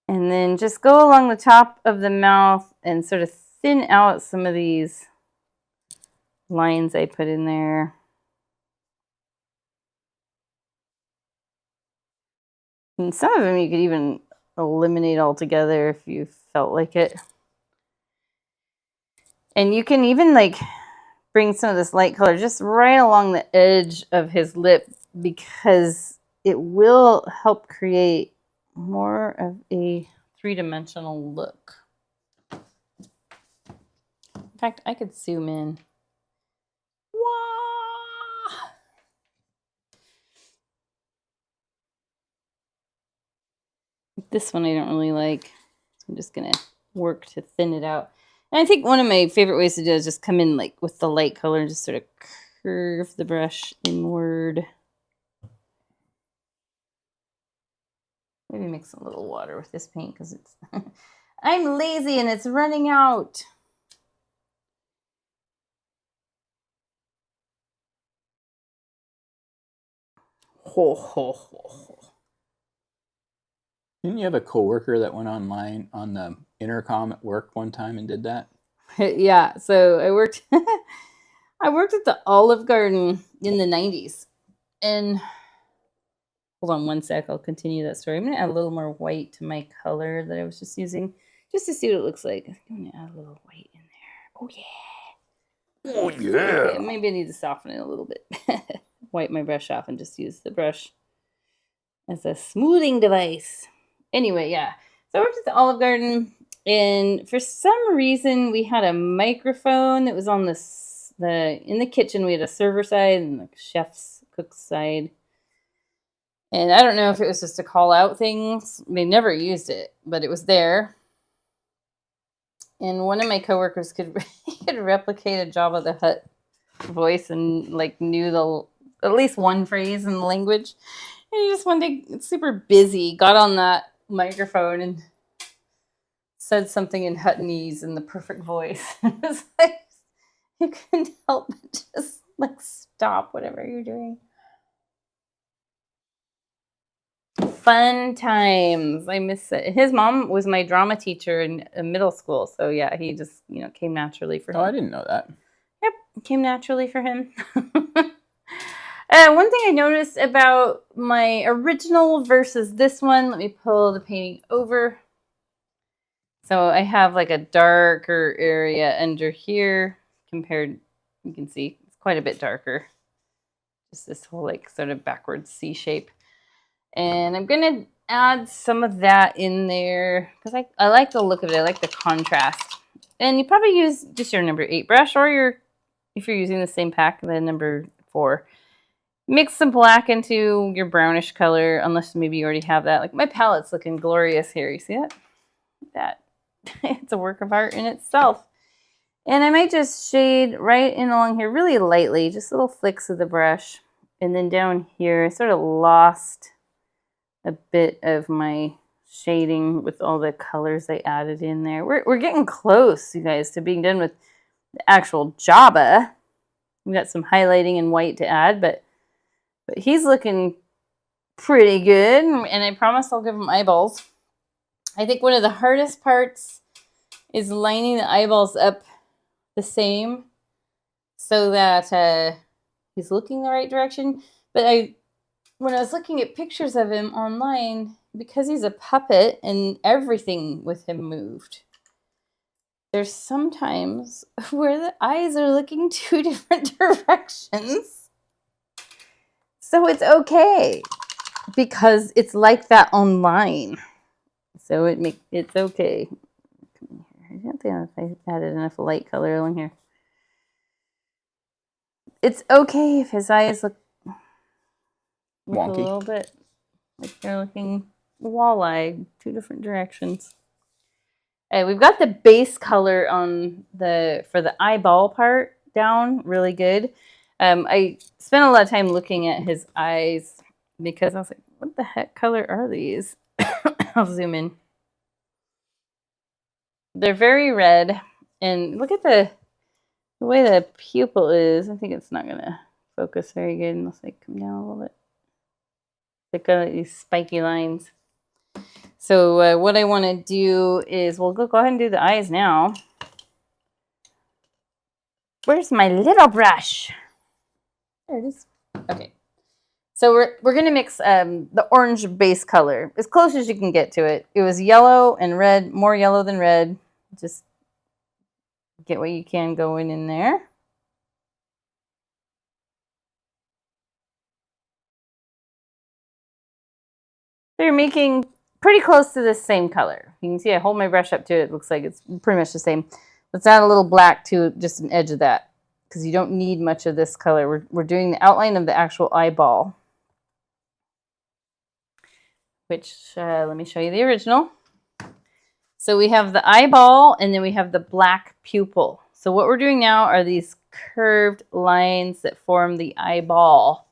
B: And then just go along the top of the mouth and sort of thin out some of these lines I put in there. And some of them you could even eliminate altogether if you felt like it. And you can even like bring some of this light color just right along the edge of his lip because it will help create more of a three-dimensional look. In fact, I could zoom in. Wow. This one I don't really like. So I'm just going to work to thin it out. And I think one of my favorite ways to do it is just come in like with the light color and just sort of curve the brush inward. Maybe mix a little water with this paint because it's I'm lazy and it's running out. Ho, ho, ho, ho.
A: Didn't you have a coworker that went online on the intercom at work one time and did that?
B: Yeah, so I worked I worked at the Olive Garden in the 90s. And hold on one sec, I'll continue that story. I'm going to add a little more white to my color that I was just using just to see what it looks like. I'm going to add a little white in there. Oh, yeah.
A: Oh, yeah.
B: Okay, maybe I need to soften it a little bit. Wipe my brush off and just use the brush as a smoothing device. Anyway, yeah. So I worked at the Olive Garden, and for some reason we had a microphone that was on in the kitchen. We had a server side and the chef's cook side. And I don't know if it was just to call out things. They never used it, but it was there. And one of my coworkers could replicate a Jabba the Hutt voice and like knew at least one phrase in the language. And he just one day, super busy, got on that microphone and said something in Huttonese in the perfect voice. It was like you couldn't help but just like stop whatever you're doing. Fun times. I miss it. His mom was my drama teacher in middle school, so yeah, he just came naturally for him.
A: Oh, I didn't know that.
B: Yep, came naturally for him. One thing I noticed about my original versus this one, let me pull the painting over. So I have like a darker area under here compared, you can see it's quite a bit darker. Just this whole like sort of backwards C shape. And I'm going to add some of that in there because I like the look of it. I like the contrast. And you probably use just your number 8 brush or if you're using the same pack, the number 4. Mix some black into your brownish color, unless maybe you already have that. Like my palette's looking glorious here. You see that? That it's a work of art in itself. And I might just shade right in along here really lightly, just little flicks of the brush. And then down here, I sort of lost a bit of my shading with all the colors I added in there. We're getting close, you guys, to being done with the actual Jabba. We've got some highlighting and white to add, but he's looking pretty good, and I promise I'll give him eyeballs. I think one of the hardest parts is lining the eyeballs up the same so that he's looking the right direction. But when I was looking at pictures of him online, because he's a puppet and everything with him moved, there's sometimes where the eyes are looking 2 different directions. So it's okay because it's like that online. So it's okay. I don't think I added enough light color along here. It's okay if his eyes look
A: Wonky.
B: a little bit like they're looking wall-eyed, 2 different directions. We've got the base color on for the eyeball part down really good. I spent a lot of time looking at his eyes because I was like, what the heck color are these? I'll zoom in. They're very red, and look at The way the pupil is, I think it's not going to focus very good unless I come down a little bit. They've got these spiky lines. So what I want to do is, we'll go ahead and do the eyes now. Where's my little brush? There it is. Okay. So we're going to mix the orange base color as close as you can get to it. It was yellow and red, more yellow than red. Just get what you can going in there. So you're making pretty close to the same color. You can see I hold my brush up to it. It looks like it's pretty much the same. Let's add a little black to just an edge of that because you don't need much of this color. We're doing the outline of the actual eyeball. Which, let me show you the original. So we have the eyeball and then we have the black pupil. So what we're doing now are these curved lines that form the eyeball.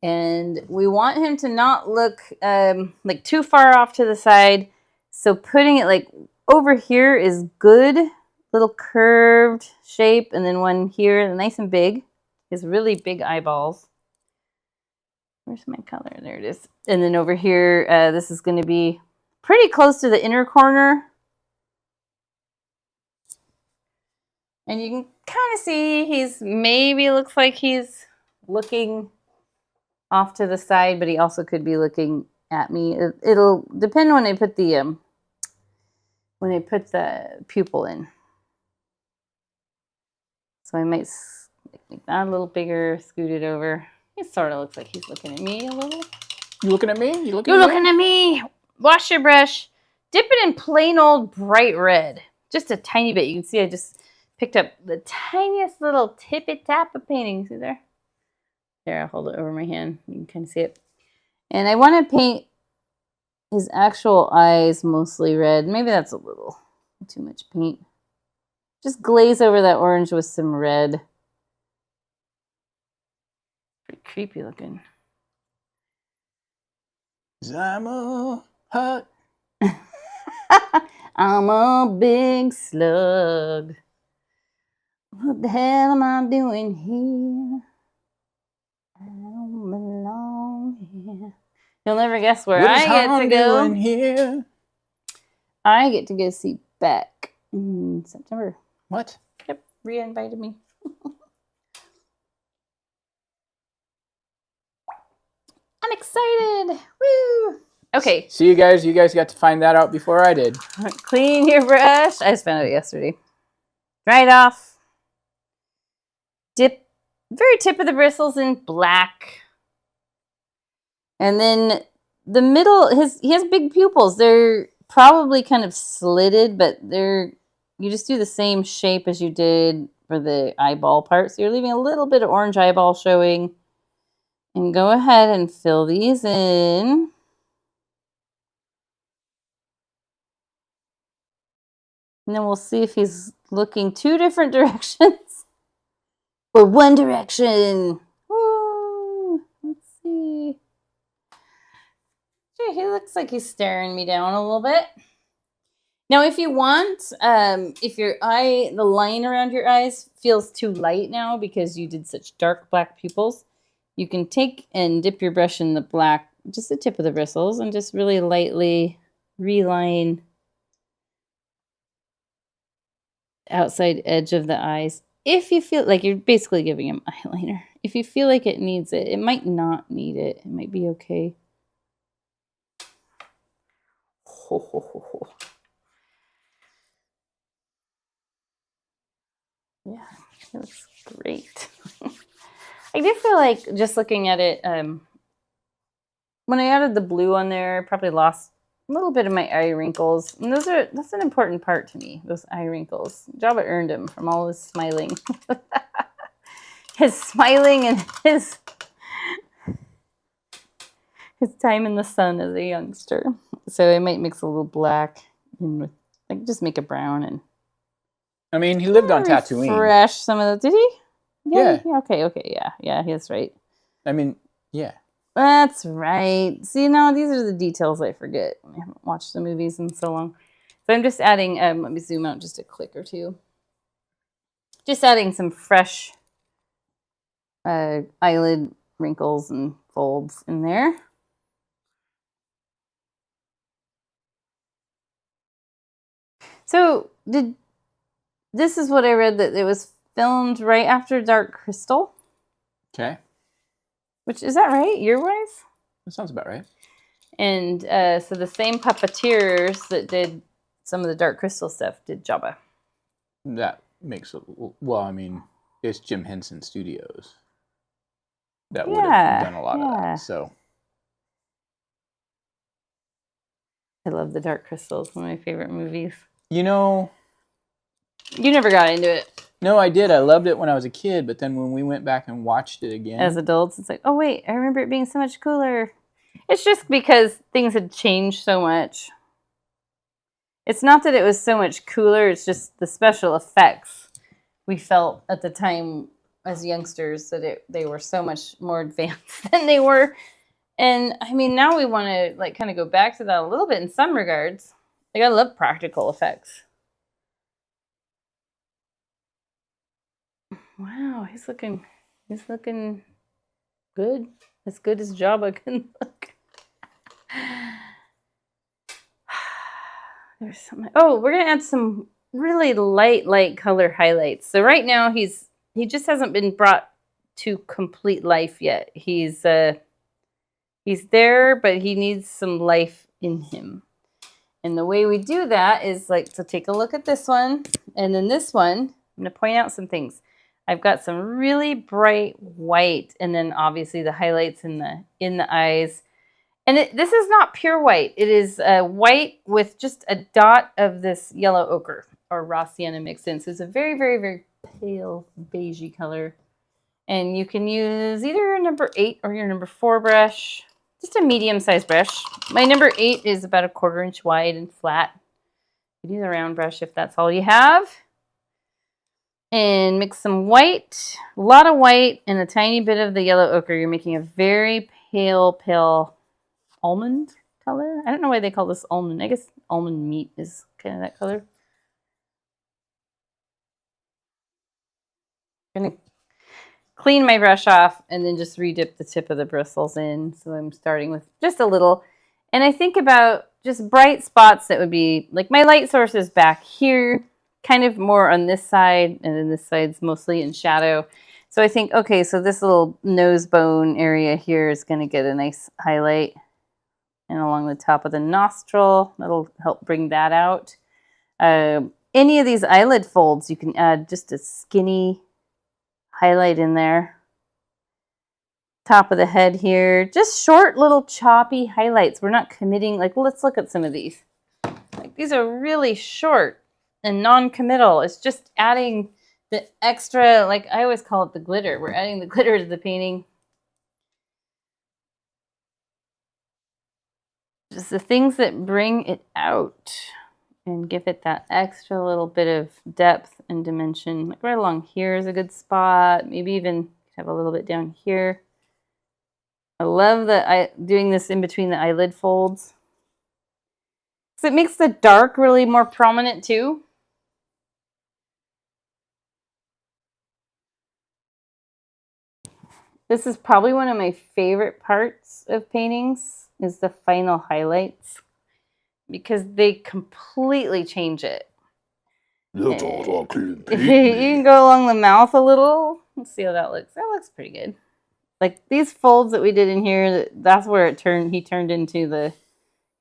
B: And we want him to not look like too far off to the side. So putting it like over here is good. Little curved shape. And then one here, nice and big. Is really big eyeballs. Where's my color? There it is. And then over here, this is going to be pretty close to the inner corner. And you can kind of see he's maybe looks like he's looking off to the side, but he also could be looking at me. It'll depend when I put the pupil in. So I might make that a little bigger, scoot it over. He sort of looks like he's looking at me a little.
A: You looking at me? You're
B: looking at me. Wash your brush. Dip it in plain old bright red. Just a tiny bit. You can see I just picked up the tiniest little tippy tap of painting. See there? There, I'll hold it over my hand. You can kind of see it. And I want to paint his actual eyes mostly red. Maybe that's a little too much paint. Just glaze over that orange with some red. Pretty creepy looking.
A: I'm a hut.
B: I'm a big slug. What the hell am I doing here? I don't belong here. You'll never guess where I get to go.
A: Doing here?
B: I get to go see Beck in September.
A: What?
B: Yep, Rhea invited me. I'm excited. Woo! Okay.
A: See you guys. You guys got to find that out before I did.
B: Clean your brush. I just found it yesterday. Dry it off. Dip very tip of the bristles in black. And then the middle, he has big pupils. They're probably kind of slitted, but you just do the same shape as you did for the eyeball part. So you're leaving a little bit of orange eyeball showing. And go ahead and fill these in. And then we'll see if he's looking 2 different directions or one direction. Woo! Let's see. Gee, he looks like he's staring me down a little bit. Now, if you want, if the line around your eyes feels too light now because you did such dark black pupils, you can take and dip your brush in the black, just the tip of the bristles, and just really lightly reline the outside edge of the eyes. If you feel like you're basically giving him eyeliner. If you feel like it needs it, it might not need it. It might be okay. Ho, ho, ho, ho. Yeah, it looks great. I do feel like just looking at it, when I added the blue on there, I probably lost a little bit of my eye wrinkles. And that's an important part to me, those eye wrinkles. Jabba earned them from all his smiling. His smiling and his time in the sun as a youngster. So I might mix a little black in with, like, just make a brown and.
A: I mean, he lived on Tatooine.
B: Refresh some of the. Did he?
A: Yeah.
B: Okay. Yeah, that's right.
A: I mean, yeah.
B: That's right. See, now these are the details I forget. I haven't watched the movies in so long. So I'm just adding, let me zoom out just a click or two. Just adding some fresh eyelid wrinkles and folds in there. So this is what I read, that it was filmed right after Dark Crystal.
A: Okay.
B: Which, is that right, year-wise?
A: That sounds about right.
B: And so the same puppeteers that did some of the Dark Crystal stuff did Jabba.
A: That makes it, well, I mean, it's Jim Henson Studios that would have done a lot of that. So
B: I love the Dark Crystal. It's one of my favorite movies.
A: You know,
B: you never got into it.
A: No, I did. I loved it when I was a kid, but then when we went back and watched it again
B: as adults, it's like, oh wait, I remember it being so much cooler. It's just because things had changed so much. It's not that it was so much cooler, it's just the special effects we felt at the time as youngsters that they were so much more advanced than they were. And I mean, now we want to like kind of go back to that a little bit in some regards. Like, I love practical effects. Wow, he's looking good. As good as Jabba can look. There's some. Oh, we're gonna add some really light color highlights. So right now he just hasn't been brought to complete life yet. He's there, but he needs some life in him. And the way we do that is like, so take a look at this one, and then this one. I'm gonna point out some things. I've got some really bright white, and then obviously the highlights in the eyes. And this is not pure white. It is white with just a dot of this yellow ochre or raw sienna mixed in. So it's a very, very, very pale beigey color. And you can use either your number 8 or your number 4 brush. Just a medium-sized brush. My number 8 is about 1/4 inch wide and flat. You use a round brush if that's all you have. And mix some white, a lot of white, and a tiny bit of the yellow ochre. You're making a very pale almond color. I don't know why they call this almond. I guess almond meat is kind of that color. I'm going to clean my brush off and then just redip the tip of the bristles in. So I'm starting with just a little. And I think about just bright spots that would be, like, my light source is back here, kind of more on this side, and then this side's mostly in shadow. So I think, okay, so this little nose bone area here is going to get a nice highlight. And along the top of the nostril, that'll help bring that out. Any of these eyelid folds, you can add just a skinny highlight in there. Top of the head here, just short little choppy highlights. We're not committing, like, let's look at some of these. Like, these are really short and non-committal. It's just adding the extra, like I always call it the glitter. We're adding the glitter to the painting. Just the things that bring it out and give it that extra little bit of depth and dimension. Like right along here is a good spot. Maybe even have a little bit down here. I love that doing this in between the eyelid folds. So it makes the dark really more prominent too. This is probably one of my favorite parts of paintings, is the final highlights, because they completely change it.
C: That's all talking.
B: You can go along the mouth a little. Let's see how that looks. That looks pretty good. Like these folds that we did in here, that's where he turned into the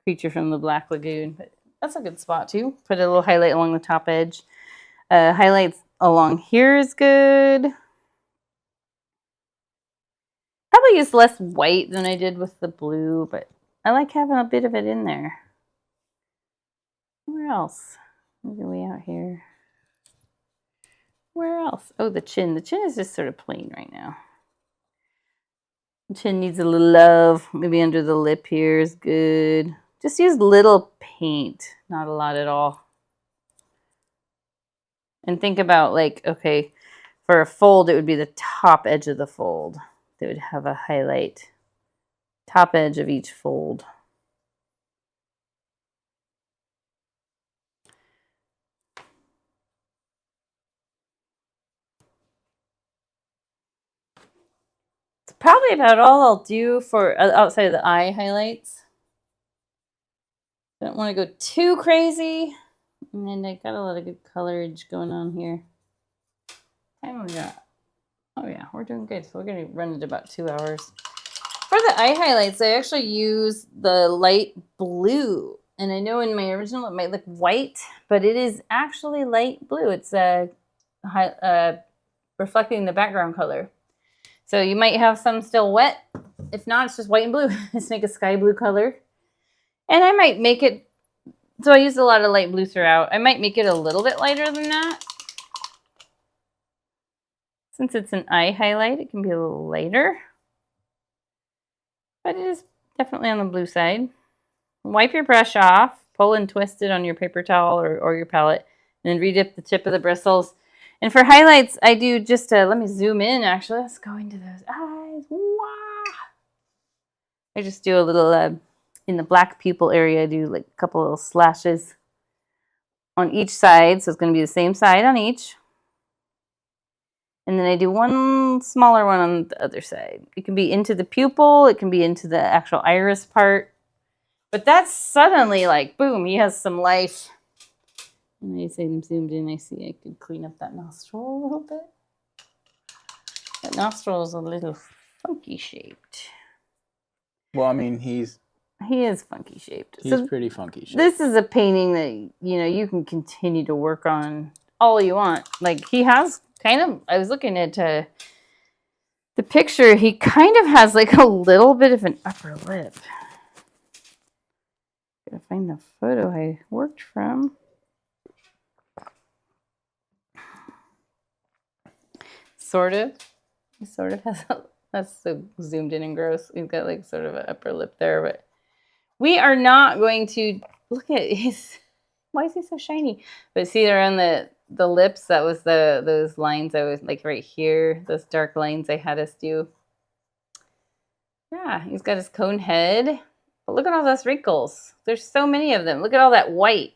B: creature from the Black Lagoon. But that's a good spot too. Put a little highlight along the top edge. Highlights along here is good. Probably use less white than I did with the blue, but I like having a bit of it in there. Where else? Maybe way out here. Where else? Oh, the chin. The chin is just sort of plain right now. The chin needs a little love. Maybe under the lip here is good. Just use little paint, not a lot at all. And think about, like, okay, for a fold, it would be the top edge of the fold. They would have a highlight. Top edge of each fold. probably about all I'll do for outside of the eye highlights. Don't want to go too crazy. And I got a lot of good colorage going on here. Time we got? Oh yeah, we're doing good. So we're gonna run it about 2 hours. For the eye highlights, I actually use the light blue. And I know in my original it might look white, but it is actually light blue. It's reflecting the background color. So you might have some still wet. If not, it's just white and blue. Just make a sky blue color. And I might make it, so I use a lot of light blue throughout. I might make it a little bit lighter than that. Since it's an eye highlight, it can be a little lighter. But it is definitely on the blue side. Wipe your brush off, pull and twist it on your paper towel or your palette, and then redip the tip of the bristles. And for highlights, I do just, let me zoom in actually. Let's go into those eyes. Wow. I just do a little, in the black pupil area, I do like a couple little slashes on each side. So it's going to be the same side on each. And then I do one smaller one on the other side. It can be into the pupil. It can be into the actual iris part. But that's suddenly like, boom, he has some life. And I say I'm zoomed in. I see I could clean up that nostril a little bit. That nostril is a little funky shaped.
A: Well, I mean, he is
B: funky shaped.
A: He's pretty funky shaped.
B: This is a painting that, you know, you can continue to work on all you want. Like he has kind of, I was looking at the picture, he kind of has like a little bit of an upper lip. Gotta find the photo I worked from. Sort of. He sort of has a, that's so zoomed in and gross. He's got like sort of an upper lip there, but we are not going to look at his, why is he so shiny? But see around the lips, that was those lines I was like right here, those dark lines I had us do. Yeah, he's got his cone head. But look at all those wrinkles. There's so many of them. Look at all that white.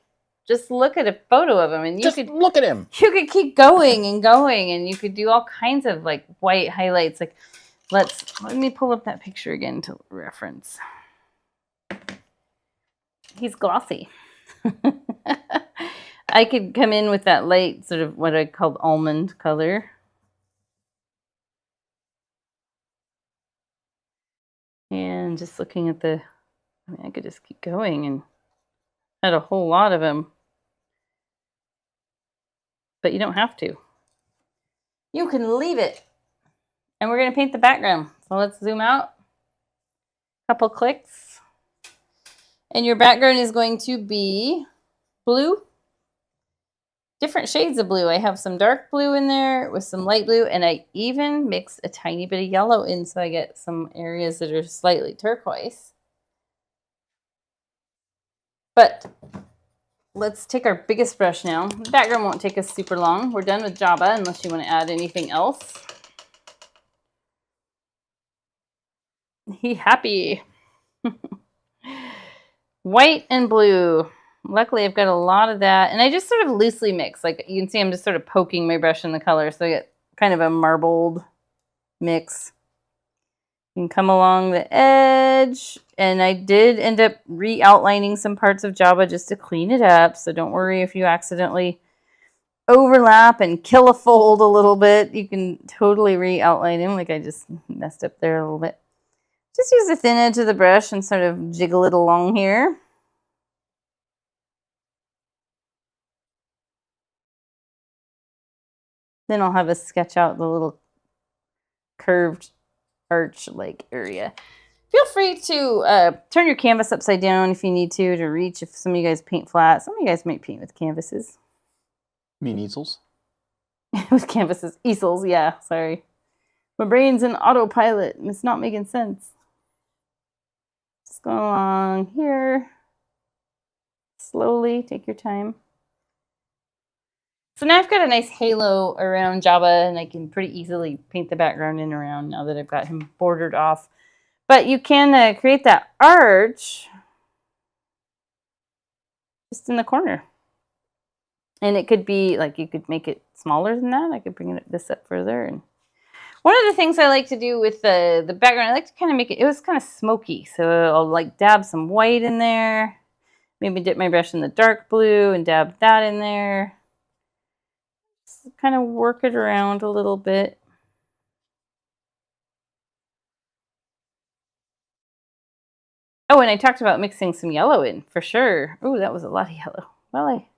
B: Just look at a photo of him, and you could
A: look at him.
B: You could keep going and going, and you could do all kinds of like white highlights. Like, let me pull up that picture again to reference. He's glossy. I could come in with that light, sort of what I called almond color. And just looking at the, I mean, I could just keep going and had a whole lot of them. But you don't have to. You can leave it. And we're going to paint the background. So let's zoom out. Couple clicks. And your background is going to be blue. Different shades of blue. I have some dark blue in there with some light blue. And I even mix a tiny bit of yellow in so I get some areas that are slightly turquoise. But let's take our biggest brush now. The background won't take us super long. We're done with Jabba unless you want to add anything else. He happy. White and blue. Luckily, I've got a lot of that. And I just sort of loosely mix. Like you can see I'm just sort of poking my brush in the color. So I get kind of a marbled mix. You can come along the edge. And I did end up re-outlining some parts of Jabba just to clean it up. So don't worry if you accidentally overlap and kill a fold a little bit. You can totally re-outline him. Like I just messed up there a little bit. Just use the thin edge of the brush and sort of jiggle it along here. Then I'll have us sketch out the little curved arch-like area. Feel free to turn your canvas upside down if you need to reach. If some of you guys paint flat, some of you guys might paint with canvases.
A: You mean easels?
B: With canvases. Easels, yeah, sorry. My brain's in autopilot and it's not making sense. Just going along here. Slowly, take your time. So now I've got a nice halo around Jabba and I can pretty easily paint the background in around now that I've got him bordered off. But you can create that arch just in the corner. And it could be, like, you could make it smaller than that. I could bring this up further. And One of the things I like to do with the background, I like to kind of make it was kind of smoky. So I'll like dab some white in there. Maybe dip my brush in the dark blue and dab that in there. Just kind of work it around a little bit. Oh, and I talked about mixing some yellow in, for sure. Oh, that was a lot of yellow. Well, I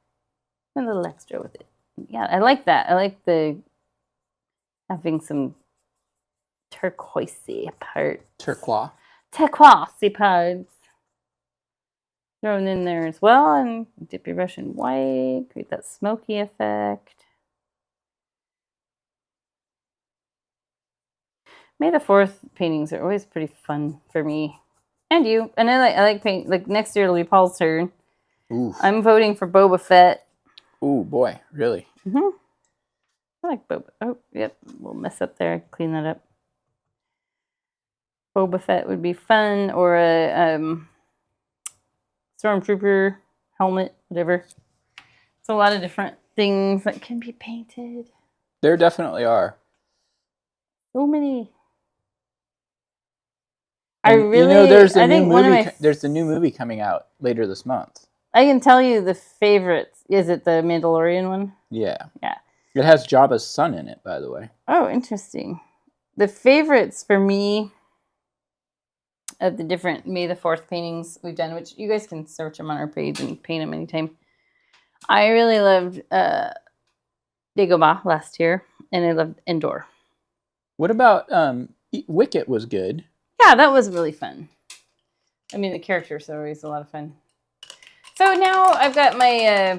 B: went a little extra with it. Yeah, I like that. I like the having some turquoisey part.
A: Turquoise.
B: Turquoisey parts. Thrown in there as well, and dip your brush in white, create that smoky effect. May the 4th paintings are always pretty fun for me. And you. And I like paint, like next year it'll be Paul's turn.
A: Ooh.
B: I'm voting for Boba Fett.
A: Ooh, boy, really?
B: Mm-hmm. I like Boba. Oh, yep. We'll mess up there. Clean that up. Boba Fett would be fun, or a Stormtrooper helmet, whatever. It's a lot of different things that can be painted.
A: There definitely are.
B: So many.
A: And,
B: I really,
A: you know, there's
B: I think one of my,
A: there's the new movie coming out later this month.
B: I can tell you the favorites. Is it the Mandalorian one?
A: Yeah.
B: Yeah.
A: It has Jabba's son in it, by the way.
B: Oh, interesting. The favorites for me of the different May the 4th paintings we've done, which you guys can search them on our page and paint them anytime. I really loved Dagobah last year, and I loved Endor.
A: What about Wicket was good.
B: Yeah, that was really fun. I mean, the characters are always a lot of fun. So now I've got my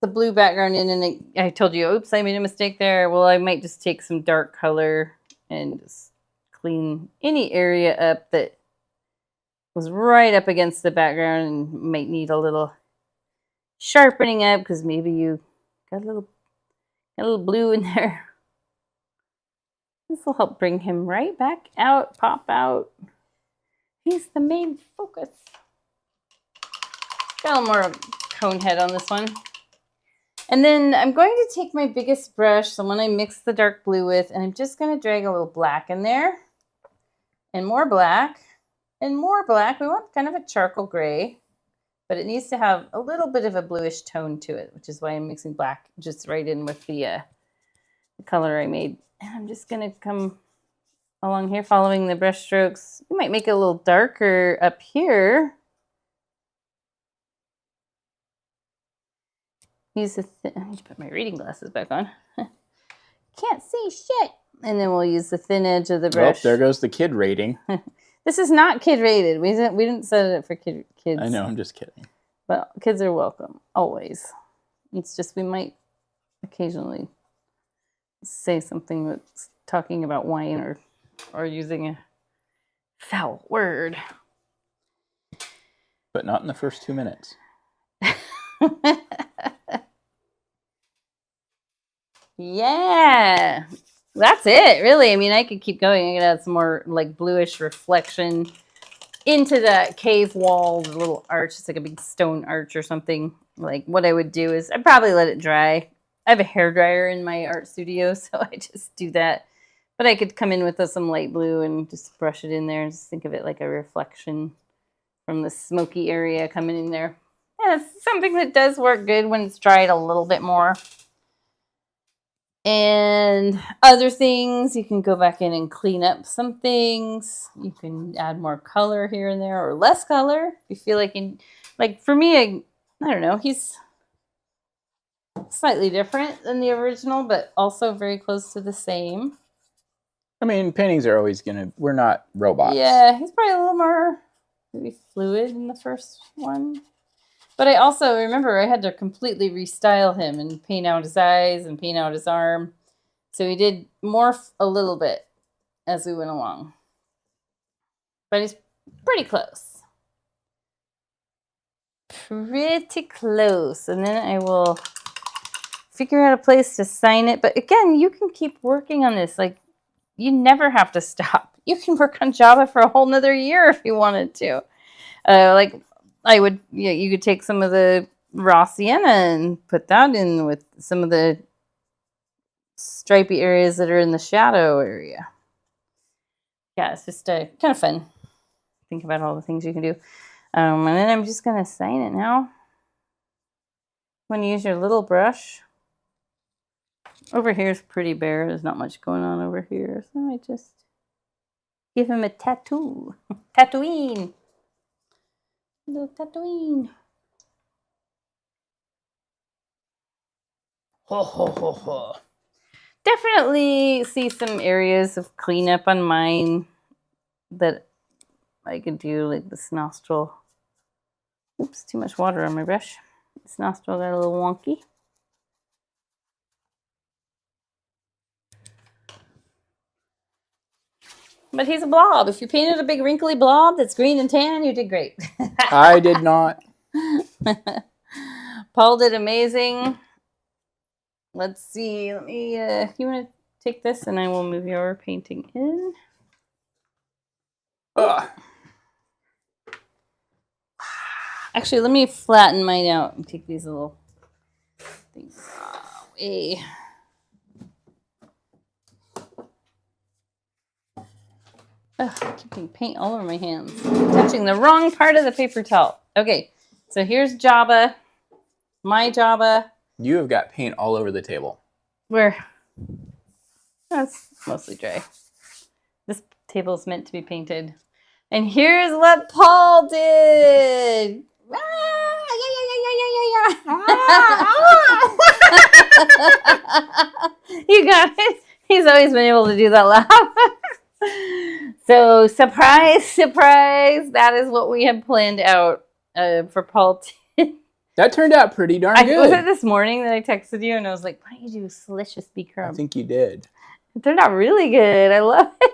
B: the blue background in, and I told you, oops, I made a mistake there. Well, I might just take some dark color and just clean any area up that was right up against the background and might need a little sharpening up because maybe you got a little blue in there. This will help bring him right back out, pop out. He's the main focus. Got a little more cone head on this one. And then I'm going to take my biggest brush, the one I mixed the dark blue with, and I'm just going to drag a little black in there. And more black. And more black. We want kind of a charcoal gray. But it needs to have a little bit of a bluish tone to it, which is why I'm mixing black just right in with the color I made. And I'm just going to come along here following the brush strokes. You might make it a little darker up here. Use the I need to put my reading glasses back on. Can't see shit. And then we'll use the thin edge of the brush.
A: Oh, there goes the kid rating.
B: This is not kid rated. We didn't set it for kids.
A: I know, I'm just kidding.
B: Well, kids are welcome, always. It's just we might occasionally say something that's talking about wine or using a foul word.
A: But not in the first 2 minutes.
B: Yeah. That's it, really. I mean, I could keep going. I could add some more like bluish reflection into that cave wall, the little arch. It's like a big stone arch or something. Like what I would do is I'd probably let it dry. I have a hairdryer in my art studio, so I just do that. But I could come in with some light blue and just brush it in there and just think of it like a reflection from the smoky area coming in there. Yeah, it's something that does work good when it's dried a little bit more. And other things, you can go back in and clean up some things. You can add more color here and there or less color. If you feel like for me, I don't know, he's slightly different than the original, but also very close to the same.
A: I mean, paintings are always we're not robots.
B: Yeah, he's probably a little more maybe fluid in the first one. But I also remember I had to completely restyle him and paint out his eyes and paint out his arm. So he did morph a little bit as we went along. But he's pretty close. Pretty close. And then I will figure out a place to sign it. But again, you can keep working on this. Like, you never have to stop. You can work on Jabba for a whole nother year if you wanted to. You could take some of the Raw Sienna and put that in with some of the stripy areas that are in the shadow area. Yeah, it's just kind of fun. Think about all the things you can do. And then I'm just going to sign it now. I'm going to use your little brush. Over here is pretty bare. There's not much going on over here. So I just give him a tattoo. Tatooine. Little Tatooine. Ho, ho, ho, ho. Definitely see some areas of cleanup on mine that I could do, like this nostril. Oops, too much water on my brush. This nostril got a little wonky. But he's a blob. If you painted a big wrinkly blob that's green and tan, you did great.
A: I did not.
B: Paul did amazing. Let's see. Let me. You want to take this, and I will move your painting in.
A: Ugh.
B: Actually, let me flatten mine out and take these little things away. Ugh, I keep getting paint all over my hands. I'm touching the wrong part of the paper towel. Okay, so here's Jabba. My Jabba.
A: You have got paint all over the table.
B: Where? That's mostly dry. This table is meant to be painted. And here's what Paul did. You got it. He's always been able to do that laugh. So, surprise, surprise. That is what we had planned out for Paul.
A: That turned out pretty darn good.
B: Was it this morning that I texted you and I was like, why don't you do Delicious Bee Crumb?
A: I think you did.
B: It turned out really good. I love it.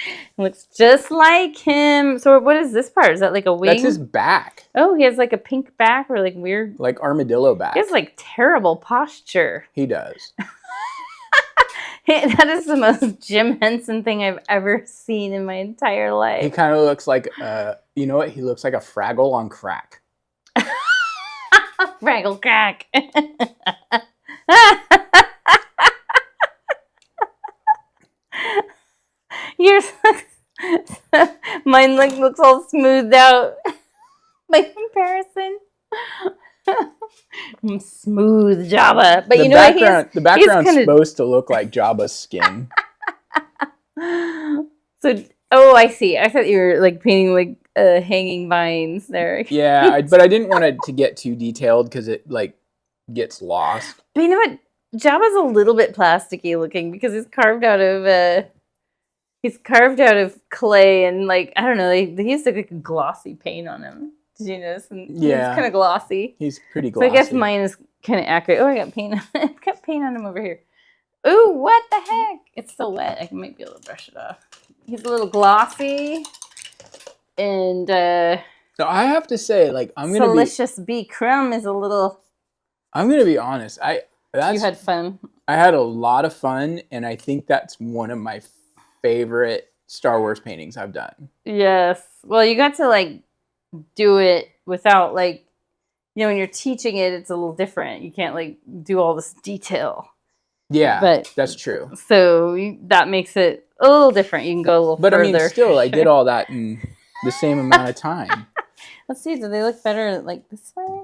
B: It looks just like him. So what is this part? Is that like a wing?
A: That's his back.
B: Oh, he has like a pink back or like weird.
A: Like armadillo back.
B: He has like terrible posture.
A: He does.
B: That is the most Jim Henson thing I've ever seen in my entire life.
A: He kind of looks like, you know what? He looks like a Fraggle on crack.
B: Fraggle crack. Yours mine looks all smoothed out by comparison. Smooth Jabba, but you know what?
A: The background's supposed to look like Jabba's skin.
B: So, oh, I see. I thought you were like painting like hanging vines there.
A: Yeah, but I didn't want it to get too detailed because it like gets lost.
B: But you know what? Jabba's a little bit plasticky looking because he's carved out of clay and like I don't know. They used like a glossy paint on him. Did you notice? And
A: yeah,
B: he's kind of glossy.
A: He's pretty glossy.
B: So I guess mine is kind of accurate. Oh, I got paint. I've got paint on him over here. Ooh, what the heck? It's so wet. I might be able to brush it off. He's a little glossy, and
A: no, I have to say, like,
B: Delicious Bee Crumb is a little.
A: I'm gonna be honest.
B: You had fun.
A: I had a lot of fun, and I think that's one of my favorite Star Wars paintings I've done.
B: Yes. Well, you got to like do it without like, you know, when you're teaching it, it's a little different. You can't like do all this detail.
A: Yeah,
B: but
A: that's true.
B: So that makes it a little different. You can go a little further.
A: But I mean, still, I did all that in the same amount of time.
B: Let's see. Do they look better like this way?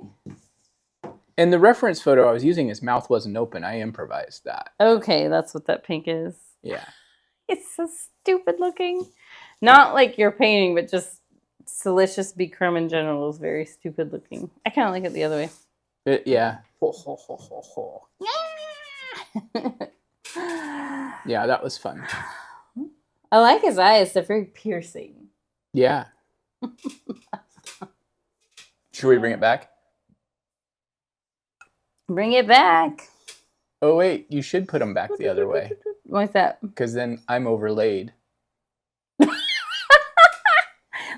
A: And the reference photo I was using, his mouth wasn't open. I improvised that.
B: Okay, that's what that pink is.
A: Yeah.
B: It's so stupid looking. Not like your painting, but just Delicious Bee Crumb in general is very stupid looking. I kind of like it the other way.
A: Yeah.
B: Yeah.
A: Yeah, that was fun.
B: I like his eyes. They're very piercing.
A: Yeah. Should we bring it back?
B: Bring it back.
A: Oh, wait. You should put them back the other way.
B: Why's that?
A: Because then I'm overlaid.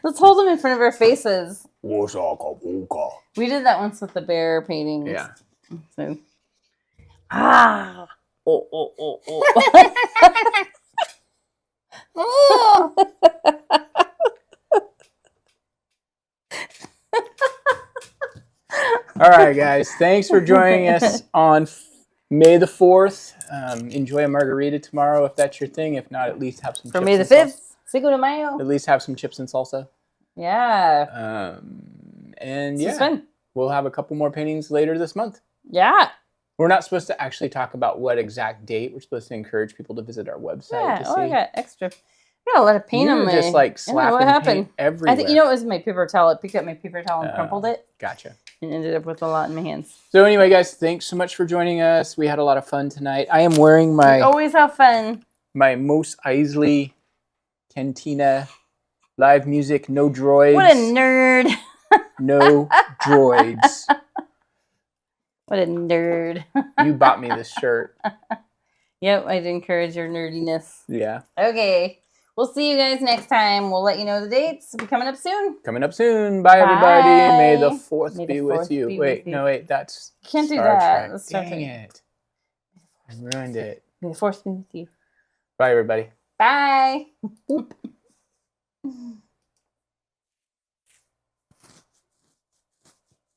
B: Let's hold them in front of our faces. We did that once with the bear paintings.
A: Yeah.
B: So. Ah. Oh, oh, oh, oh.
A: All right, guys. Thanks for joining us on May the 4th. Enjoy a margarita tomorrow if that's your thing. If not, at least have some
B: For
A: chips
B: May the
A: and salsa.
B: 5th. Cinco de Mayo.
A: At least have some chips and salsa.
B: Yeah.
A: And
B: This
A: yeah,
B: is fun.
A: we'll have a couple more paintings later this month.
B: Yeah.
A: We're not supposed to actually talk about what exact date. We're supposed to encourage people to visit our website
B: Yeah.
A: to
B: Oh,
A: see.
B: I got extra. I got a lot of paint on
A: You're
B: my.
A: just like
B: I don't know
A: slapping
B: what happened.
A: paint everywhere.
B: I think it was my paper towel. I picked up my paper towel and crumpled it,
A: Gotcha.
B: and ended up with a lot in my hands.
A: So anyway, guys, thanks so much for joining us. We had a lot of fun tonight. I am wearing
B: We always have fun.
A: my Mos Eisley Cantina live music, no droids.
B: What a nerd.
A: No droids.
B: What a nerd.
A: You bought me this shirt.
B: Yep, I'd encourage your nerdiness.
A: Yeah.
B: Okay. We'll see you guys next time. We'll let you know the dates. It'll be coming up soon.
A: Coming up soon. Bye, everybody. May the 4th
B: May the
A: be
B: 4th
A: with you.
B: be
A: Wait,
B: with you.
A: no, wait. That's
B: Can't do
A: Star
B: that.
A: Trek.
B: That's Star
A: Dang
B: Trek.
A: it. I ruined it.
B: May the 4th be with you.
A: Bye, everybody.
B: Bye.